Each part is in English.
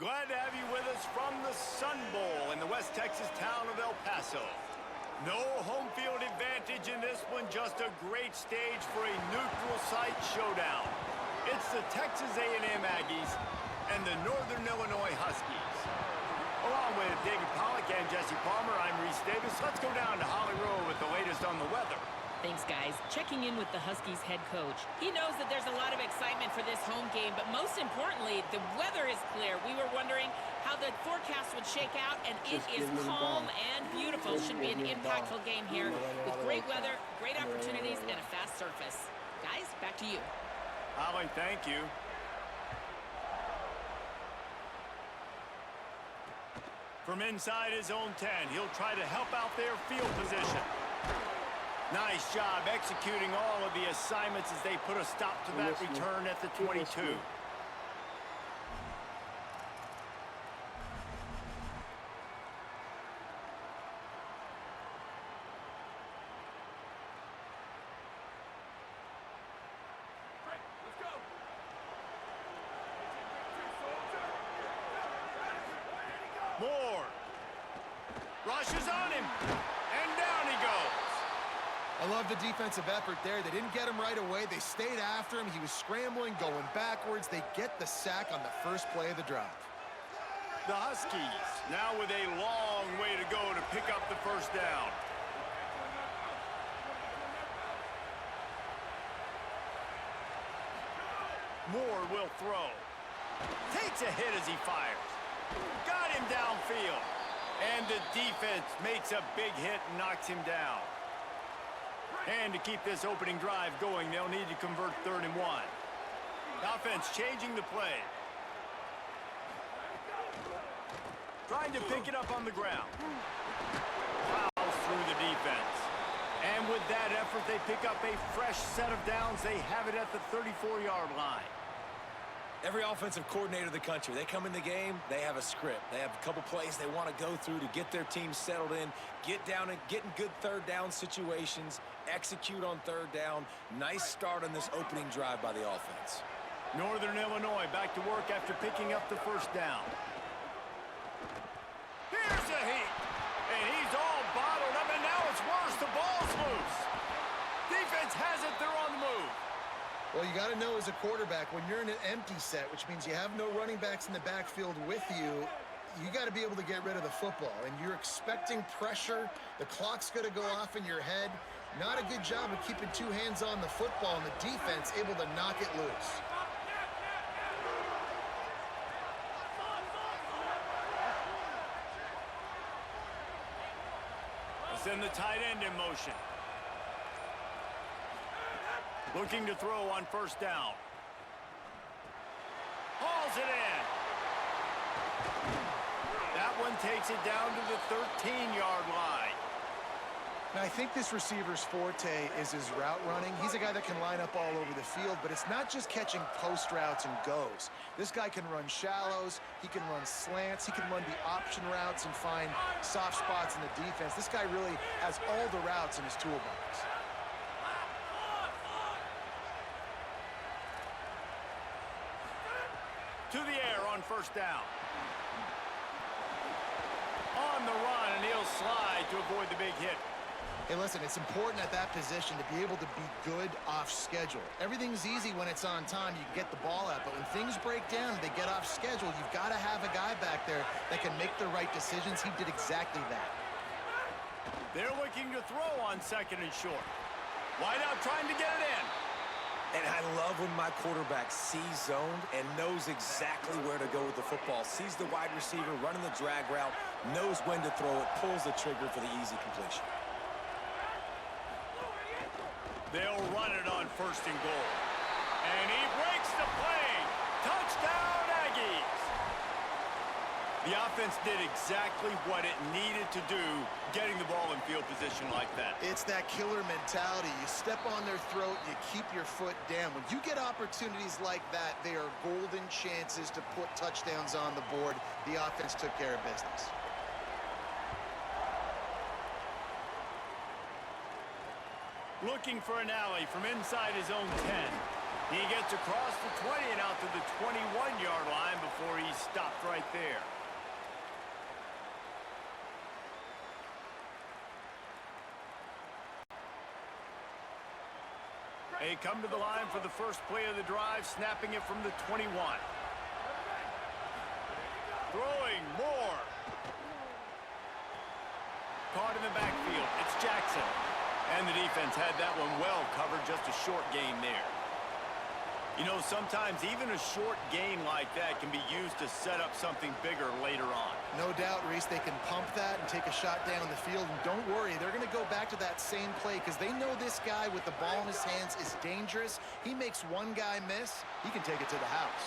Glad to have you with us from the Sun Bowl in the West Texas town of El Paso. No home field advantage in this one, just a great stage for a neutral site showdown. It's the Texas A&M Aggies and the Northern Illinois Huskies. Along with David Pollack and Jesse Palmer, I'm Reese Davis. Let's go down to Holly Rowe with the latest on the weather. Thanks, guys. Checking in with the Huskies head coach. He knows that there's a lot of excitement for this home game, but most importantly, the weather is clear. We were wondering how the forecast would shake out, and it is calm and beautiful. Should be an impactful game here with great weather, great opportunities, and a fast surface. Guys, back to you. Holly, thank you. From inside his own 10, he'll try to help out their field position. Nice job executing all of the assignments as they put a stop to that return at the 22. Moore rushes on him, and down he goes. I love the defensive effort there. They didn't get him right away. They stayed after him. He was scrambling, going backwards. They get the sack on the first play of the drive. The Huskies now with a long way to go to pick up the first down. Moore will throw. Takes a hit as he fires. Got him downfield. And the defense makes a big hit and knocks him down. And to keep this opening drive going, they'll need to convert 3rd and 1. Offense changing the play. Trying to pick it up on the ground. Plows through the defense. And with that effort, they pick up a fresh set of downs. They have it at the 34-yard line. Every offensive coordinator in the country, they come in the game, they have a script. They have a couple plays they want to go through to get their team settled in, get down and get in good third down situations, execute on 3rd down. Nice start on this opening drive by the offense. Northern Illinois back to work after picking up the first down. Here's a heat, and he's all bottled up, and now it's worse. The ball's loose. Defense has it. They're on the move. Well, you got to know as a quarterback, when you're in an empty set, which means you have no running backs in the backfield with you, you got to be able to get rid of the football. And you're expecting pressure. The clock's going to go off in your head. Not a good job of keeping 2 hands on the football, and the defense able to knock it loose. Send the tight end in motion. Looking to throw on 1st down. Hauls it in. That one takes it down to the 13-yard line. Now, I think this receiver's forte is his route running. He's a guy that can line up all over the field, but it's not just catching post routes and goes. This guy can run shallows, he can run slants, he can run the option routes and find soft spots in the defense. This guy really has all the routes in his toolbox. To the air on 1st down. On the run, and he'll slide to avoid the big hit. Hey, listen, it's important at that position to be able to be good off schedule. Everything's easy when it's on time. You can get the ball out, but when things break down and they get off schedule, you've got to have a guy back there that can make the right decisions. He did exactly that. They're looking to throw on 2nd and short. Wide out trying to get it in. And I love when my quarterback sees zoned and knows exactly where to go with the football. Sees the wide receiver running the drag route, knows when to throw it, pulls the trigger for the easy completion. They'll run it on 1st and goal. And he breaks the play. Touchdown, Aggies. The offense did exactly what it needed to do, getting the ball in field position like that. It's that killer mentality. You step on their throat, you keep your foot down. When you get opportunities like that, they are golden chances to put touchdowns on the board. The offense took care of business. Looking for an alley from inside his own 10. He gets across the 20 and out to the 21-yard line before he's stopped right there. They come to the line for the first play of the drive, snapping it from the 21. Throwing more. Caught in the backfield. It's Jackson. And the defense had that one well covered, just a short gain there. You know, sometimes even a short gain like that can be used to set up something bigger later on. No doubt, Reese, they can pump that and take a shot down the field. And don't worry, they're going to go back to that same play because they know this guy with the ball in his hands is dangerous. He makes one guy miss, he can take it to the house.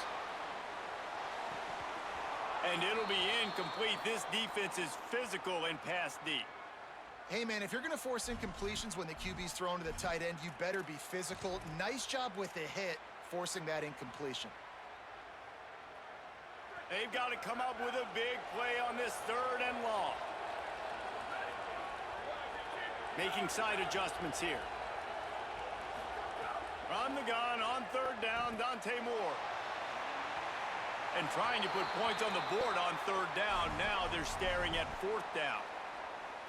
And it'll be incomplete. This defense is physical and pass deep. Hey, man, if you're going to force incompletions when the QB's thrown to the tight end, you better be physical. Nice job with the hit, forcing that incompletion. They've got to come up with a big play on this 3rd and long. Making side adjustments here. From the gun on 3rd down, Dante Moore. And trying to put points on the board on 3rd down. Now they're staring at 4th down.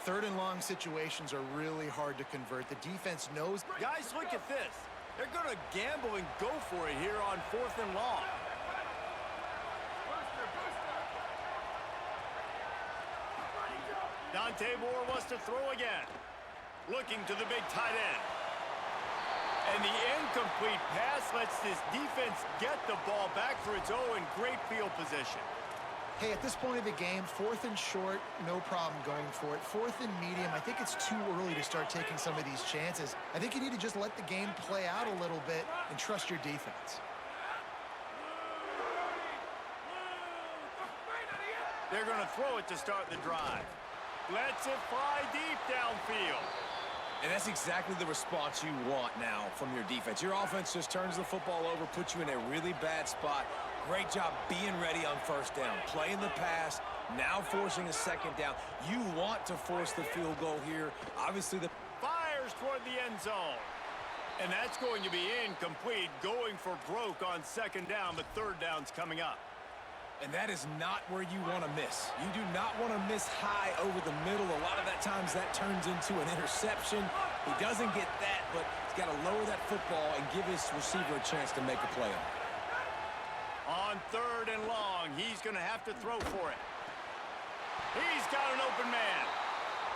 3rd and long situations are really hard to convert. The defense knows. Guys, look at this. They're going to gamble and go for it here on 4th and long. Dante Moore wants to throw again. Looking to the big tight end. And the incomplete pass lets this defense get the ball back for its own. Great field position. Hey, at this point of the game, 4th and short, no problem going for it. 4th and medium, I think it's too early to start taking some of these chances. I think you need to just let the game play out a little bit and trust your defense. They're going to throw it to start the drive. Lets it fly deep downfield. And that's exactly the response you want now from your defense. Your offense just turns the football over, puts you in a really bad spot. Great job being ready on 1st down. Playing the pass, now forcing a 2nd down. You want to force the field goal here. Obviously, the fires toward the end zone. And that's going to be incomplete, going for broke on 2nd down, but 3rd down's coming up. And that is not where you want to miss. You do not want to miss high over the middle. A lot of that times that turns into an interception. He doesn't get that, but he's got to lower that football and give his receiver a chance to make a play on it. On 3rd and long, he's going to have to throw for it. He's got an open man.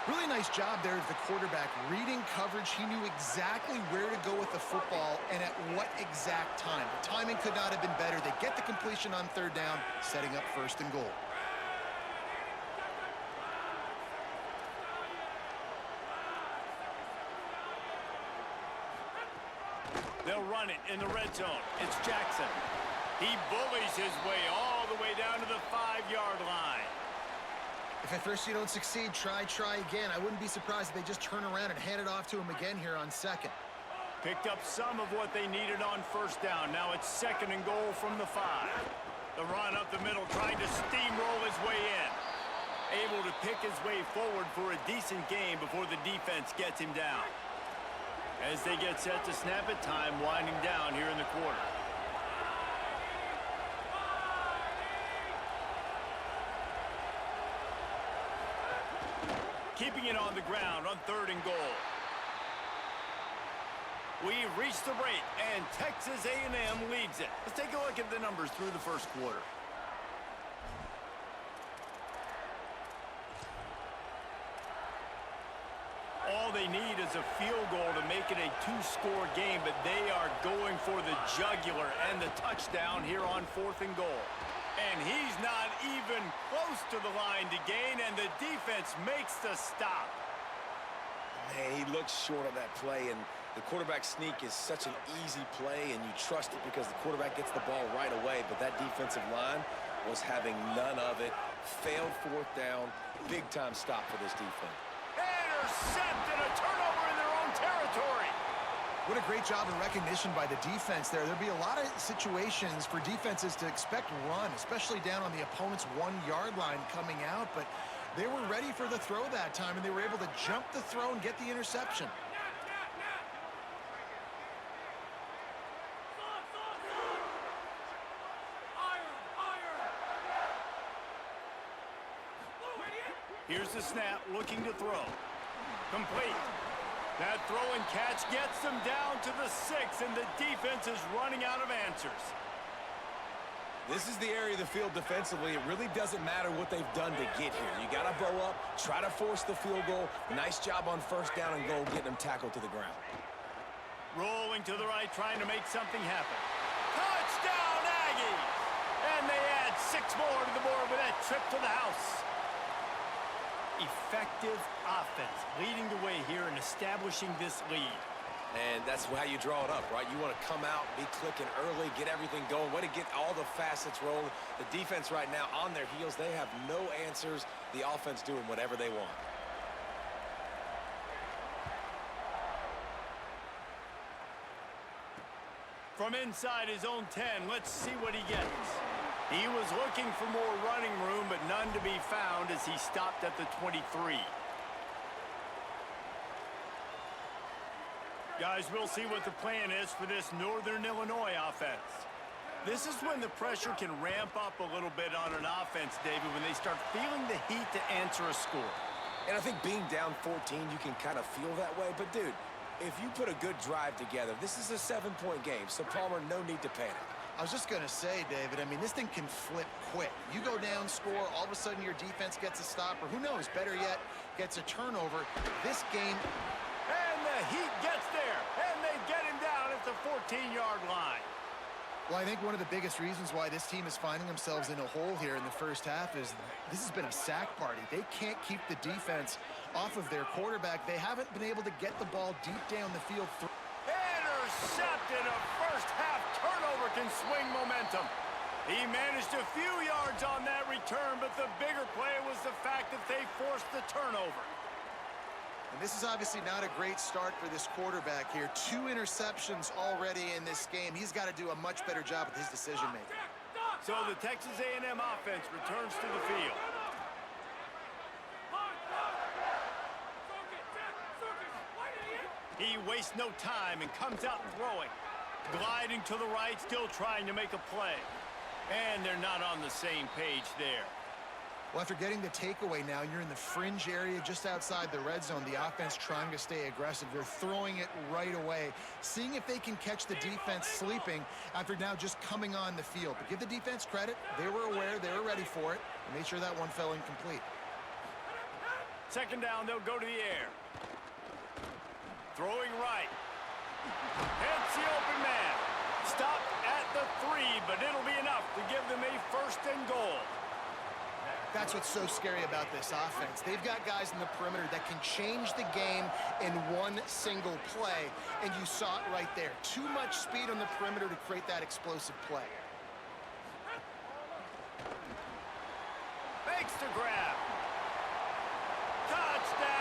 Really nice job there of the quarterback. Reading coverage, he knew exactly where to go with the football and at what exact time. The timing could not have been better. They get the completion on 3rd down, setting up 1st and goal. They'll run it in the red zone. It's Jackson. He bullies his way all the way down to the 5-yard line. If at first you don't succeed, try again. I wouldn't be surprised if they just turn around and hand it off to him again here on 2nd. Picked up some of what they needed on 1st down. Now it's 2nd and goal from the 5. The run up the middle, trying to steamroll his way in. Able to pick his way forward for a decent game before the defense gets him down. As they get set to snap it, time winding down here in the quarter. Keeping it on the ground on 3rd and goal. We've reached the break, and Texas A&M leads it. Let's take a look at the numbers through the 1st quarter. All they need is a field goal to make it a 2-score game, but they are going for the jugular and the touchdown here on 4th and goal. And he's not even close to the line to gain, and the defense makes the stop. Hey, he looks short on that play, and the quarterback sneak is such an easy play, and you trust it because the quarterback gets the ball right away, but that defensive line was having none of it. Failed 4th down. Big-time stop for this defense. Intercepted, a turnover in their own territory. What a great job of recognition by the defense there. There'll be a lot of situations for defenses to expect run, especially down on the opponent's 1-yard line coming out, but they were ready for the throw that time, and they were able to jump the throw and get the interception. Here's the snap, looking to throw. Complete. That throw and catch gets them down to the 6, and the defense is running out of answers. This is the area of the field defensively. It really doesn't matter what they've done to get here. You got to bow up, try to force the field goal. Nice job on first down and goal, getting them tackled to the ground. Rolling to the right, trying to make something happen. Touchdown, Aggies! And they add 6 more to the board with that trip to the house. Effective offense leading the way here and establishing this lead. And that's how you draw it up, right? You want to come out, be clicking early, get everything going, way to get all the facets rolling. The defense right now on their heels, they have no answers. The offense doing whatever they want. From inside his own 10, let's see what he gets. He was looking for more running room, but none to be found as he stopped at the 23. Guys, we'll see what the plan is for this Northern Illinois offense. This is when the pressure can ramp up a little bit on an offense, David, when they start feeling the heat to answer a score. And I think being down 14, you can kind of feel that way. But, dude, if you put a good drive together, this is a 7-point game, so Palmer, no need to panic. I was just going to say, David, I mean, this thing can flip quick. You go down, score, all of a sudden your defense gets a stop, or who knows, better yet, gets a turnover. This game... And the heat gets there, and they get him down at the 14-yard line. Well, I think one of the biggest reasons why this team is finding themselves in a hole here in the first half is this has been a sack party. They can't keep the defense off of their quarterback. They haven't been able to get the ball deep down the field. Intercepted. A first-half turnover can swing momentum. He managed a few yards on that return, but the bigger play was the fact that they forced the turnover. And this is obviously not a great start for this quarterback here. 2 interceptions already in this game. He's got to do a much better job with his decision-making. So the Texas A&M offense returns to the field. He wastes no time and comes out throwing. Gliding to the right, still trying to make a play. And they're not on the same page there. Well, after getting the takeaway now, you're in the fringe area just outside the red zone. The offense trying to stay aggressive. They're throwing it right away, seeing if they can catch the defense sleeping after now just coming on the field. But give the defense credit. They were aware. They were ready for it. And made sure that one fell incomplete. Second down, they'll go to the air. Throwing right. Hits the open man. Stopped at the 3, but it'll be enough to give them a first and goal. That's what's so scary about this offense. They've got guys in the perimeter that can change the game in one single play, and you saw it right there. Too much speed on the perimeter to create that explosive play. Makes the grab. Touchdown.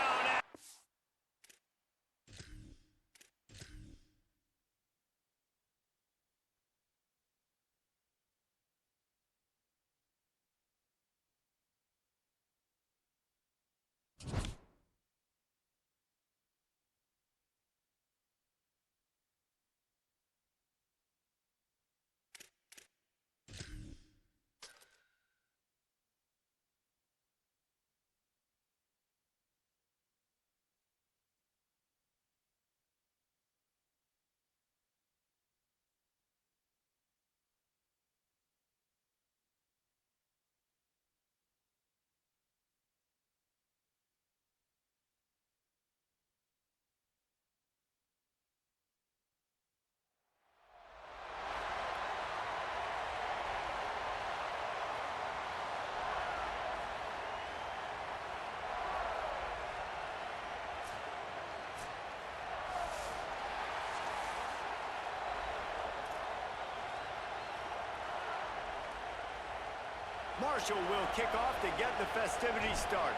Marshall will kick off to get the festivities started.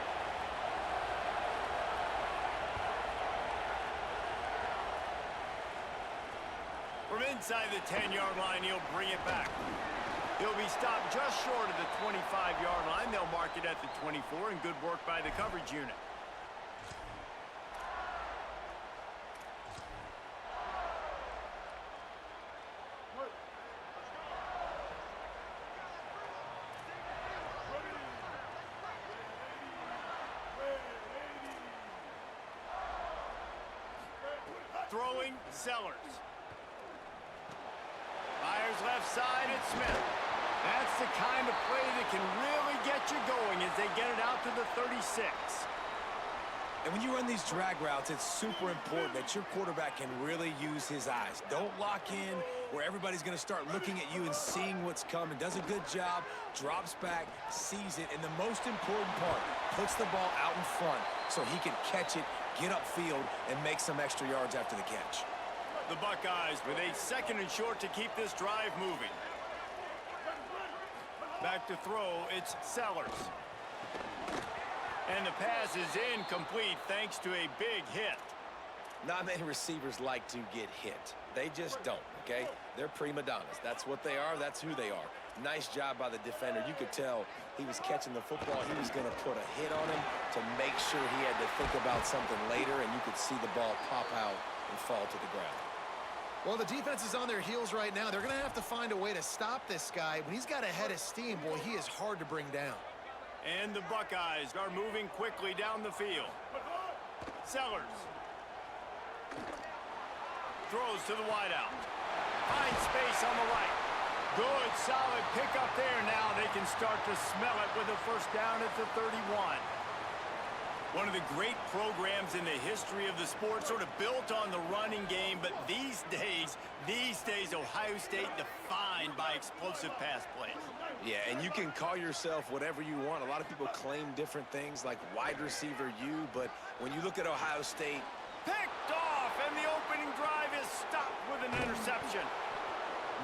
From inside the 10-yard line, he'll bring it back. He'll be stopped just short of the 25-yard line. They'll mark it at the 24, and good work by the coverage unit. Throwing, Sellers. Fires left side, it's Smith. That's the kind of play that can really get you going as they get it out to the 36. And when you run these drag routes, it's super important that your quarterback can really use his eyes. Don't lock in where everybody's going to start looking at you and seeing what's coming. Does a good job, drops back, sees it, and the most important part, puts the ball out in front so he can catch it, get upfield, and make some extra yards after the catch. The Buckeyes with a 2nd and short to keep this drive moving. Back to throw, it's Sellers. And the pass is incomplete thanks to a big hit. Not many receivers like to get hit. They just don't, okay? They're prima donnas. That's what they are. That's who they are. Nice job by the defender. You could tell he was catching the football. He was going to put a hit on him to make sure he had to think about something later, and you could see the ball pop out and fall to the ground. Well, the defense is on their heels right now. They're going to have to find a way to stop this guy. When he's got a head of steam, boy, he is hard to bring down. And the Buckeyes are moving quickly down the field. Sellers. Throws to the wideout. Finds space on the right. Good, solid pickup there. Now they can start to smell it with a first down at the 31. One of the great programs in the history of the sport, sort of built on the running game, but these days, Ohio State defined by explosive pass plays. Yeah, and you can call yourself whatever you want. A lot of people claim different things like wide receiver U, but when you look at Ohio State, Picked off, and the opening drive is stopped with an interception.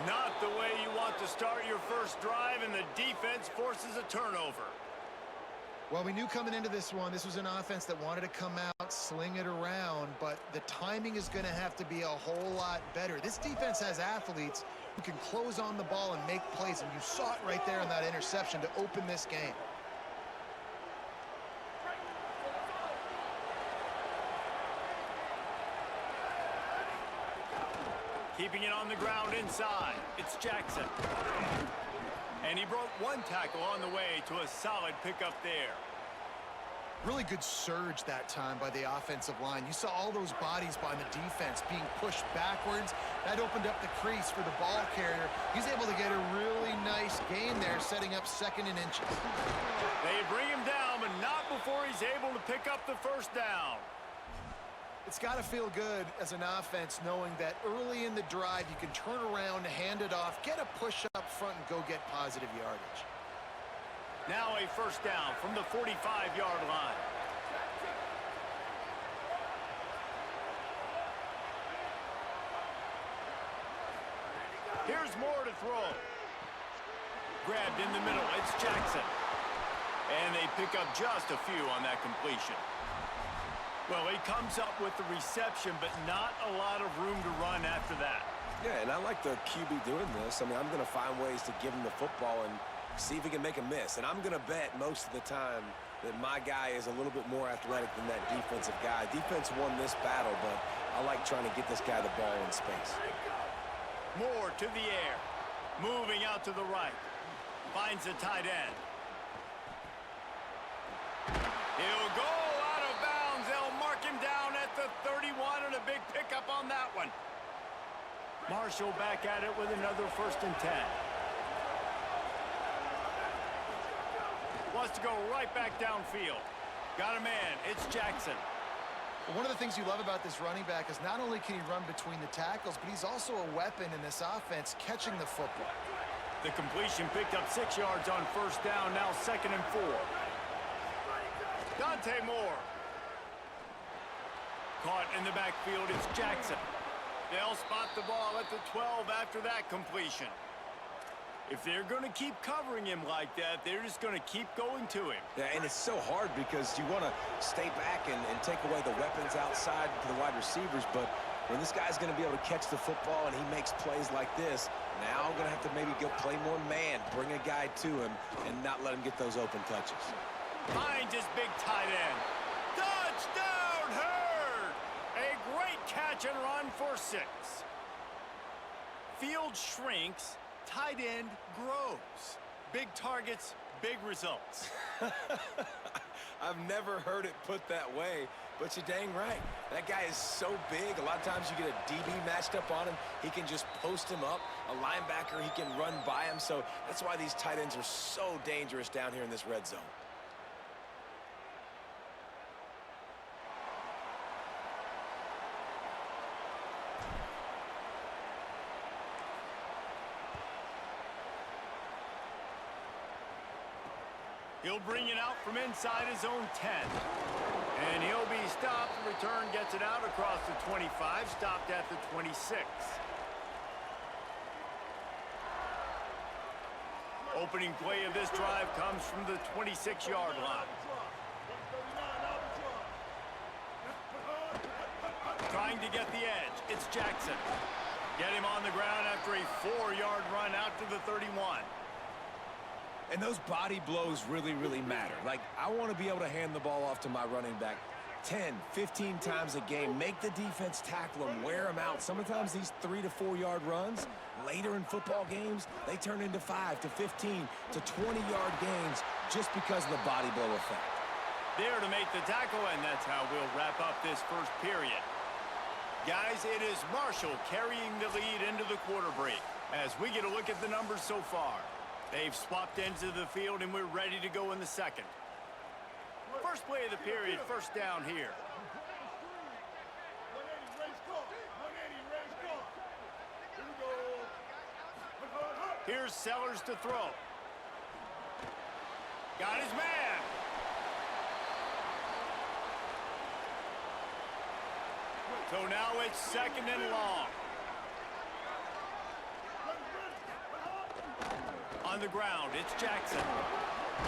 Not the way you want to start your first drive, and the defense forces a turnover. Well, we knew coming into this one, this was an offense that wanted to come out, sling it around, but the timing is going to have to be a whole lot better. This defense has athletes who can close on the ball and make plays, and you saw it right there in that interception to open this game. Keeping it on the ground inside, it's Jackson. And he broke one tackle on the way to a solid pickup there. Really good surge that time by the offensive line. You saw all those bodies by the defense being pushed backwards. That opened up the crease for the ball carrier. He's able to get a really nice gain there, setting up 2nd and inches. They bring him down, but not before he's able to pick up the first down. It's got to feel good as an offense knowing that early in the drive you can turn around, hand it off, get a push up front, and go get positive yardage. Now a first down from the 45-yard line. Here's more to throw. Grabbed in the middle, it's Jackson. And they pick up just a few on that completion. Well, he comes up with the reception, but not a lot of room to run after that. yeah, and I like the QB doing this. I mean, I'm going to find ways to give him the football and see if he can make a miss. And I'm going to bet most of the time that my guy is a little bit more athletic than that defensive guy. Defense won this battle, but I like trying to get this guy the ball in space. Moore to the air. Moving out to the right. Finds the tight end. He'll go out of bounds. They'll mark him down at the 31, and a big pickup on that one. Marshall back at it with another 1st and 10. Wants to go right back downfield. Got a man. It's Jackson. One of the things you love about this running back is not only can he run between the tackles, but he's also a weapon in this offense catching the football. The completion picked up 6 yards on first down. Now 2nd and 4. Dante Moore. Caught in the backfield, it's Jackson. They'll spot the ball at the 12 after that completion. If they're going to keep covering him like that, they're just going to keep going to him. Yeah, and it's so hard because you want to stay back and take away the weapons outside to the wide receivers, but when this guy's going to be able to catch the football and he makes plays like this, now I'm going to have to maybe go play more man, bring a guy to him, and not let him get those open touches. Finds his big tight end. Touchdown, Hurd! A great catch and run for 6. Field shrinks, tight end grows. Big targets, big results. I've never heard it put that way, But you're dang right. That guy is so big. A lot of times you get a DB matched up on him. He can just post him up. A linebacker, he can run by him. So that's why these tight ends are so dangerous down here in this red zone. He'll bring it out from inside his own 10. And he'll be stopped. The return gets it out across the 25, stopped at the 26. Opening play of this drive comes from the 26-yard line. Trying to get the edge. It's Jackson. Get him on the ground after a 4-yard run out to the 31. And those body blows really, really matter. Like, I want to be able to hand the ball off to my running back 10, 15 times a game. Make the defense tackle them, wear them out. Sometimes these 3 to 4 yard runs, later in football games, they turn into 5 to 15 to 20-yard games just because of the body blow effect. There to make the tackle, and that's how we'll wrap up this first period. Guys, it is Marshall carrying the lead into the quarter break as we get a look at the numbers so far. They've swapped ends of the field, and we're ready to go in the second. First play of the period, first down here. Here's Sellers to throw. Got his man. So now it's second and long. On the ground, it's Jackson.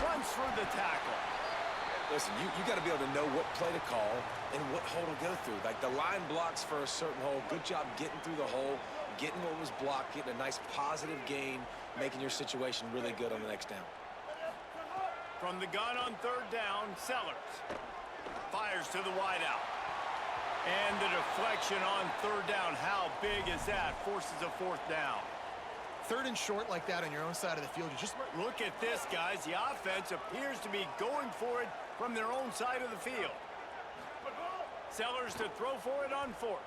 Runs through the tackle. Listen, you got to be able to know what play to call and what hole to go through. Like, the line blocks for a certain hole. Good job getting through the hole, getting what was blocked, getting a nice positive gain, making your situation really good on the next down. From the gun on third down, Sellers. Fires to the wideout. And the deflection on third down. How big is that? Forces a fourth down. Third and short like that on your own side of the field, you just look at this, guys. The offense appears to be going for it from their own side of the field. Sellers to throw for it on fourth.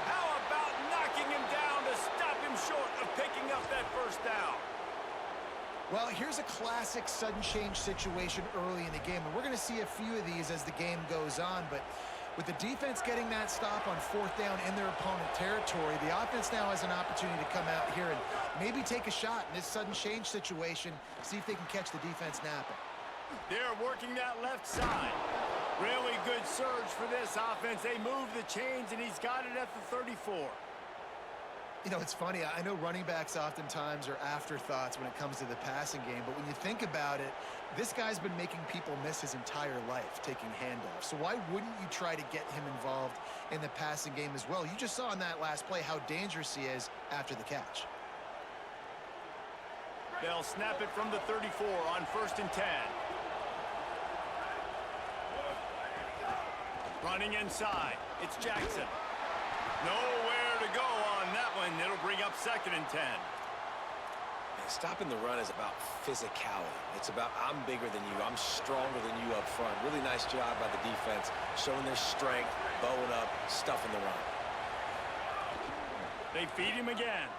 How about knocking him down to stop him short of picking up that first down? Well, here's a classic sudden change situation early in the game, and we're going to see a few of these as the game goes on, but with the defense getting that stop on fourth down in their opponent territory, the offense now has an opportunity to come out here and maybe take a shot in this sudden change situation, see if they can catch the defense napping. They're working that left side. Really good surge for this offense. They move the chains, and he's got it at the 34. You know, it's funny. I know running backs oftentimes are afterthoughts when it comes to the passing game, but when you think about it, this guy's been making people miss his entire life taking handoffs. So why wouldn't you try to get him involved in the passing game as well? You just saw in that last play how dangerous he is after the catch. They'll snap it from the 34 on first and 10. Running inside. It's Jackson. Nowhere to go on that one. It'll bring up second and 10. Stopping the run is about physicality. It's about, I'm bigger than you. I'm stronger than you up front. Really nice job by the defense, showing their strength, bowing up, stuffing the run. They feed him again.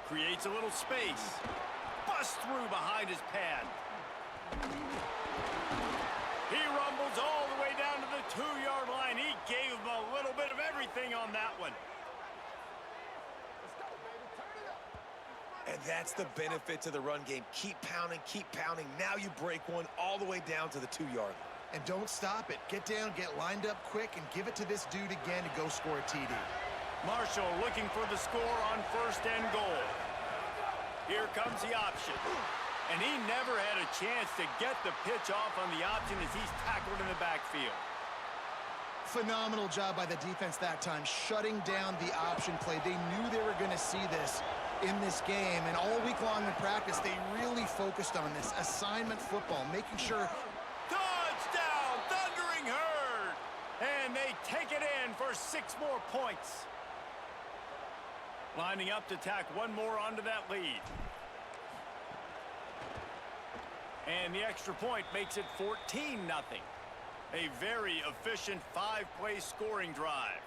Creates a little space. Busts through behind his pad. He rumbles all the way down to the 2-yard line. He gave him a little bit of everything on that one. And that's the benefit to the run game. Keep pounding, keep pounding. Now you break one all the way down to the 2-yard line. And don't stop it. Get down, get lined up quick, and give it to this dude again to go score a TD. Marshall looking for the score on first and goal. Here comes the option. And he never had a chance to get the pitch off on the option as he's tackled in the backfield. Phenomenal job by the defense that time, shutting down the option play. They knew they were going to see this in this game, and all week long in practice, they really focused on this assignment football, making sure. Touchdown, Thundering Herd! And they take it in for 6 more points. Lining up to tack one more onto that lead. And the extra point makes it 14-0. A very efficient 5-play scoring drive.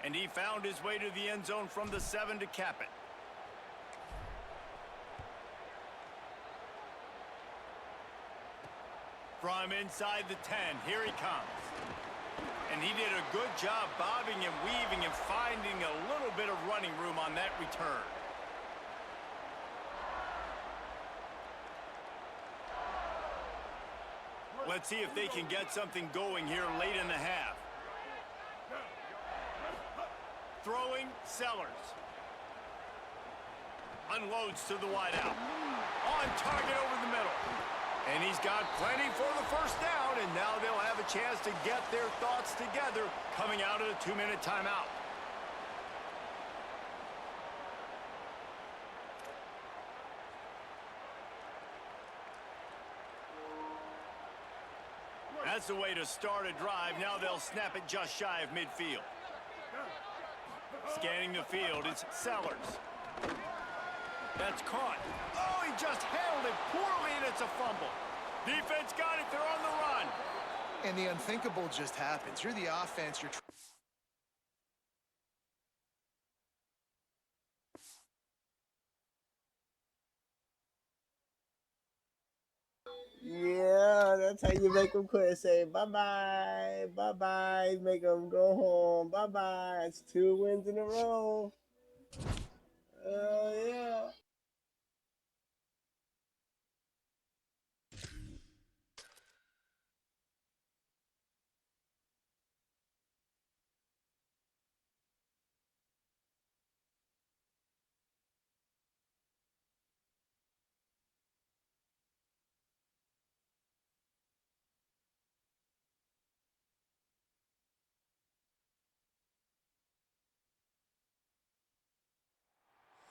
And he found his way to the end zone from the 7 to cap it. From inside the 10, here he comes. And he did a good job bobbing and weaving and finding a little bit of running room on that return. Let's see if they can get something going here late in the half. Throwing, Sellers. Unloads to the wideout. On target over the middle. And he's got plenty for the first down, and now they'll have a chance to get their thoughts together coming out of the 2-minute timeout. That's the way to start a drive. Now they'll snap it just shy of midfield. Scanning the field, it's Sellers. That's caught. Oh, he just handled it poorly, and it's a fumble. Defense got it. They're on the run. And the unthinkable just happens. You're the offense. You're Yeah, that's how you make them quit. Say bye-bye, bye-bye, make them go home, bye-bye. It's 2 wins in a row. Yeah.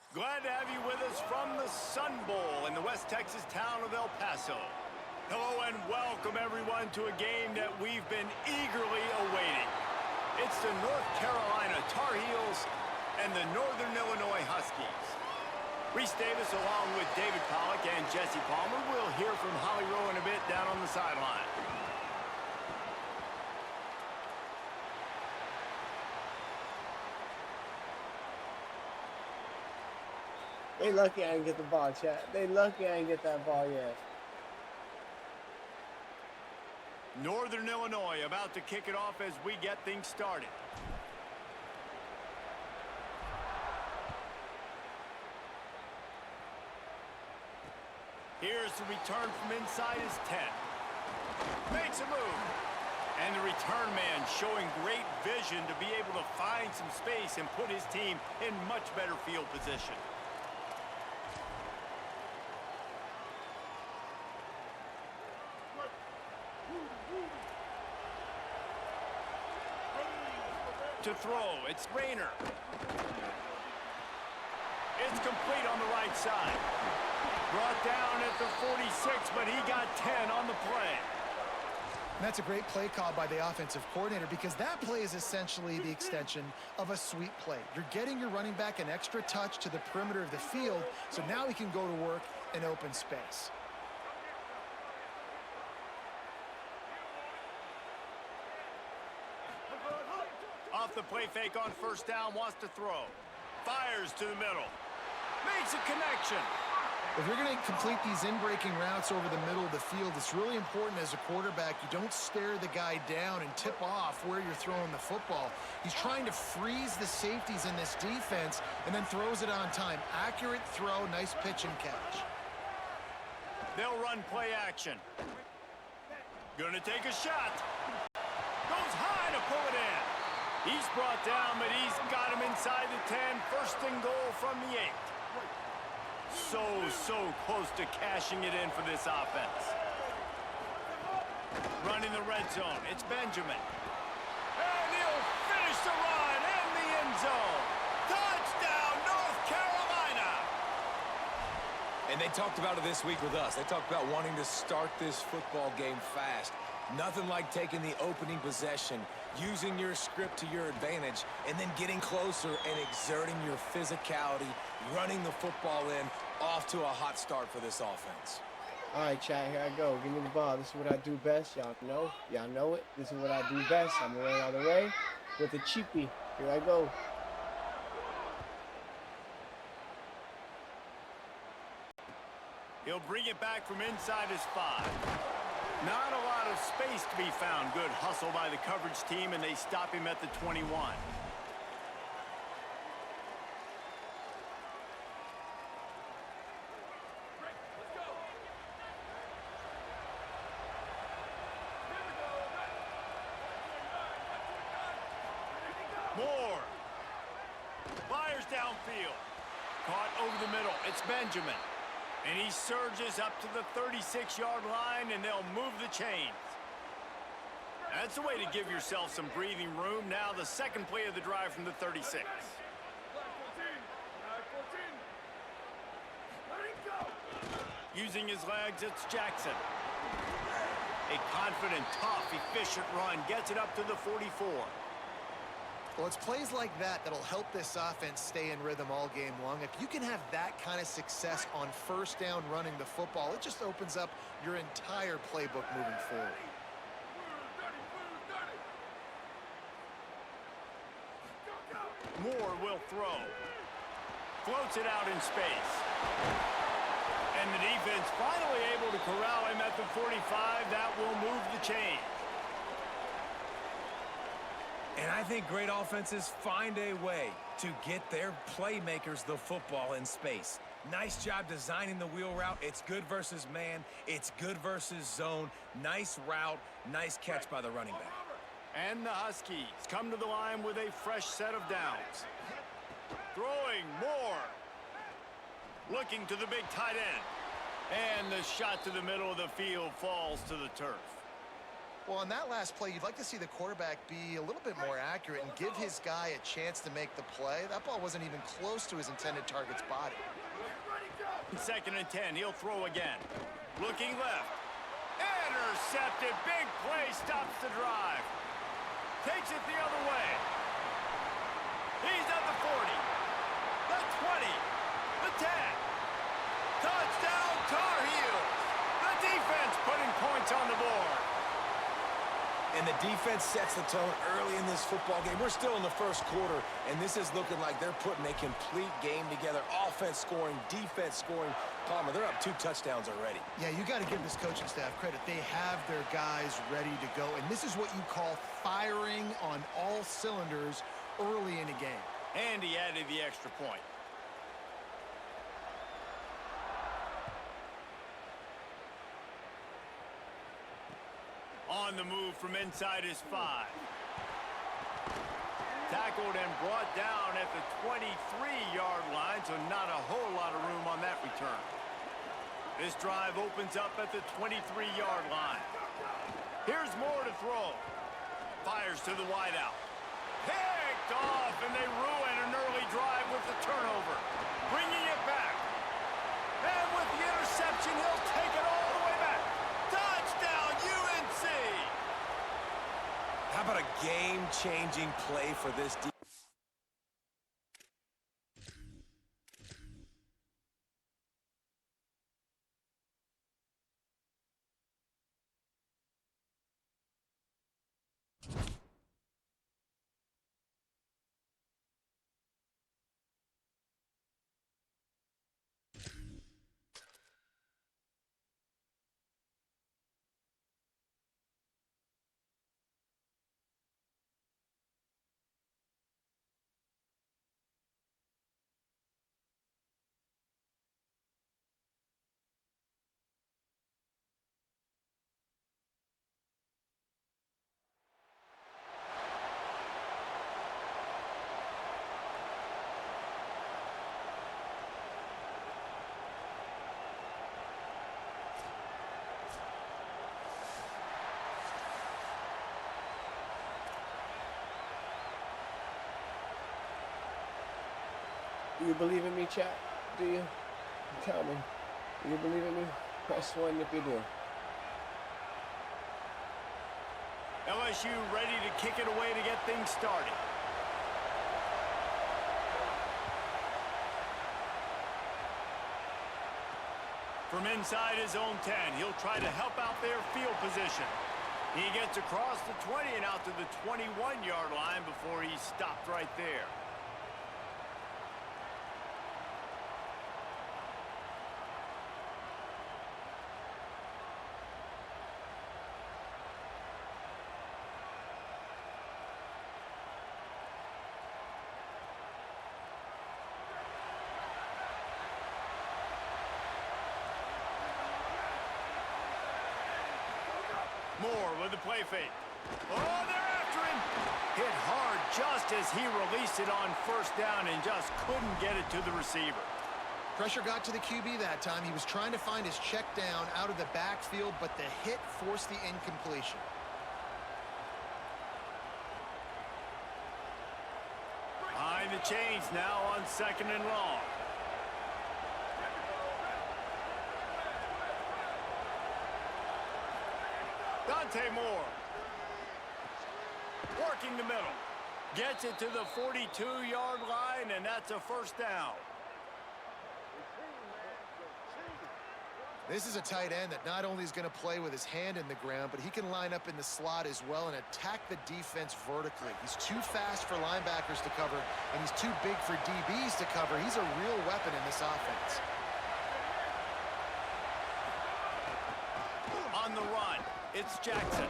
Glad to have you with us from the Sun Bowl in the West Texas town of El Paso. Hello and welcome everyone to a game that we've been eagerly awaiting. It's the North Carolina Tar Heels and the Northern Illinois Huskies. Reese Davis along with David Pollock and Jesse Palmer. We'll hear from Holly Rowe in a bit down on the sideline. They lucky I didn't get the ball, chat. They lucky I didn't get that ball yet. Northern Illinois about to kick it off as we get things started. Here's the return from inside his 10. Makes a move. And the return man showing great vision to be able to find some space and put his team in much better field position. To throw, it's Rayner. It's complete on the right side. Brought down at the 46, but he got 10 on the play. And that's a great play call by the offensive coordinator because that play is essentially the extension of a sweep play. You're getting your running back an extra touch to the perimeter of the field, so now he can go to work in open space. Off the play fake on first down, wants to throw. Fires to the middle. Makes a connection. If you're going to complete these in-breaking routes over the middle of the field, it's really important as a quarterback you don't stare the guy down and tip off where you're throwing the football. He's trying to freeze the safeties in this defense and then throws it on time. Accurate throw, nice pitch and catch. They'll run play action. Gonna take a shot. Goes high to pull it in. He's brought down, but he's got him inside the 10. First and goal from the 8. So close to cashing it in for this offense. Running the red zone. It's Benjamin. And he'll finish the run in the end zone. Touchdown, North Carolina. And they talked about it this week with us. They talked about wanting to start this football game fast. Nothing like taking the opening possession, using your script to your advantage, and then getting closer and exerting your physicality, running the football in, off to a hot start for this offense. All right, chat, here I go. Give me the ball. This is what I do best. Y'all know. Y'all know it. This is what I do best. I'm going all the way with a cheapie. Here I go. He'll bring it back from inside his 5. Not a lot of space to be found. Good hustle by the coverage team, and they stop him at the 21. Moore fires downfield. Caught over the middle. It's Benjamin. And he surges up to the 36-yard line, and they'll move the chains. That's a way to give yourself some breathing room. Now the second play of the drive from the 36. Using his legs, it's Jackson. A confident, tough, efficient run gets it up to the 44. Well, it's plays like that that'll help this offense stay in rhythm all game long. If you can have that kind of success on first down running the football, it just opens up your entire playbook moving forward. Moore will throw. Floats it out in space. And the defense finally able to corral him at the 45. That will move the chain. And I think great offenses find a way to get their playmakers the football in space. Nice job designing the wheel route. It's good versus man. It's good versus zone. Nice route. Nice catch by the running back. And the Huskies come to the line with a fresh set of downs. Throwing Moore. Looking to the big tight end. And the shot to the middle of the field falls to the turf. Well, on that last play, you'd like to see the quarterback be a little bit more accurate and give his guy a chance to make the play. That ball wasn't even close to his intended target's body. 2nd and 10, he'll throw again. Looking left. Intercepted. Big play stops the drive. Takes it the other way. He's at the 40. The 20. The 10. Touchdown, Tar Heels. The defense putting points on the board. And the defense sets the tone early in this football game. We're still in the first quarter, and this is looking like they're putting a complete game together. Offense scoring, defense scoring. Palmer, they're up 2 touchdowns already. Yeah, you got to give this coaching staff credit. They have their guys ready to go, and this is what you call firing on all cylinders early in a game. And he added the extra point. On the move from inside his 5. Tackled and brought down at the 23-yard line, so not a whole lot of room on that return. This drive opens up at the 23-yard line. Here's Moore to throw. Fires to the wideout. Picked off, and they ruin an early drive with the turnover. Bringing it back. And with the interception, he'll take it all the way back. Touchdown, UNC! How about a game-changing play for this defense? Do you believe in me, chat? Do you? Tell me. Do you believe in me? Press 1 if you do. LSU ready to kick it away to get things started. From inside his own 10, he'll try to help out their field position. He gets across the 20 and out to the 21-yard line before he's stopped right there. Moore with the play fake. Oh, they're after him. Hit hard just as he released it on first down and just couldn't get it to the receiver. Pressure got to the QB that time. He was trying to find his check down out of the backfield, but the hit forced the incompletion. Behind the chains now on 2nd and long. Dante Moore. Working the middle. Gets it to the 42-yard line, and that's a first down. This is a tight end that not only is going to play with his hand in the ground, but he can line up in the slot as well and attack the defense vertically. He's too fast for linebackers to cover, and he's too big for DBs to cover. He's a real weapon in this offense. On the run, it's Jackson.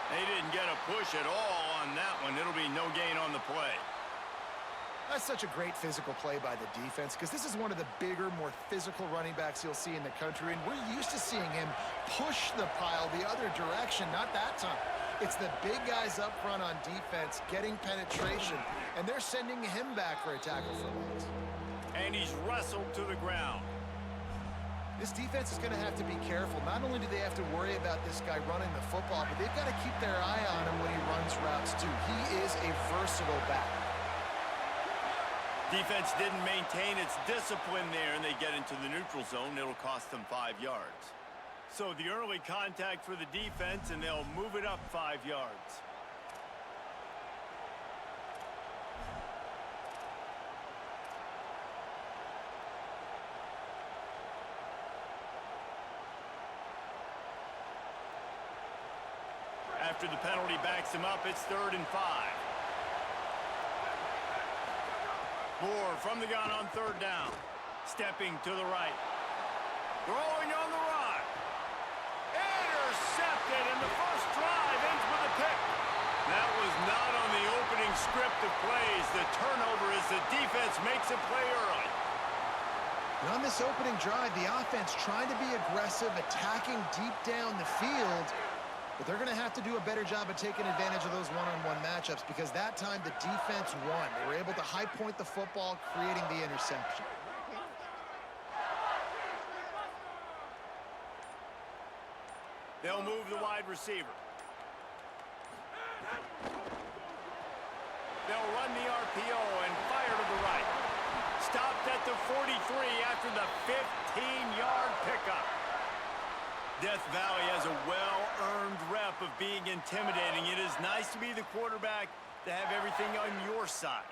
They didn't get a push at all on that one. It'll be no gain on the play. That's such a great physical play by the defense because this is one of the bigger, more physical running backs you'll see in the country, and we're used to seeing him push the pile the other direction. Not that time. It's the big guys up front on defense getting penetration, and they're sending him back for a tackle for loss. And he's wrestled to the ground. This defense is going to have to be careful. Not only do they have to worry about this guy running the football, but they've got to keep their eye on him when he runs routes too. He is a versatile back. Defense didn't maintain its discipline there, and they get into the neutral zone. It'll cost them 5 yards. So the early contact for the defense, and they'll move it up 5 yards. After the penalty backs him up, it's 3rd and 5. Moore from the gun on 3rd down. Stepping to the right. Throwing on the run. Intercepted, and the first drive ends with a pick. That was not on the opening script of plays. The turnover as the defense makes a play early. And on this opening drive, the offense trying to be aggressive, attacking deep down the field. But they're going to have to do a better job of taking advantage of those one-on-one matchups because that time the defense won. They were able to high point the football, creating the interception. They'll move the wide receiver. They'll run the RPO and fire to the right. Stopped at the 43 after the 15-yard pickup. Death Valley has a well-earned rep of being intimidating. It is nice to be the quarterback, to have everything on your side.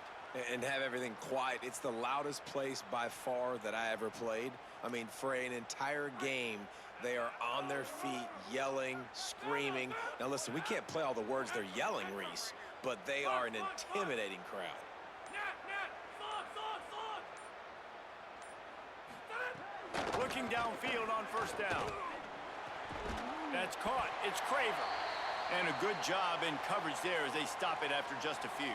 And have everything quiet. It's the loudest place by far that I ever played. I mean, for an entire game, they are on their feet, yelling, screaming. Now, listen, we can't play all the words they're yelling, Reese, but they are an intimidating crowd. Looking downfield on 1st down. That's caught. It's Craver. And a good job in coverage there as they stop it after just a few.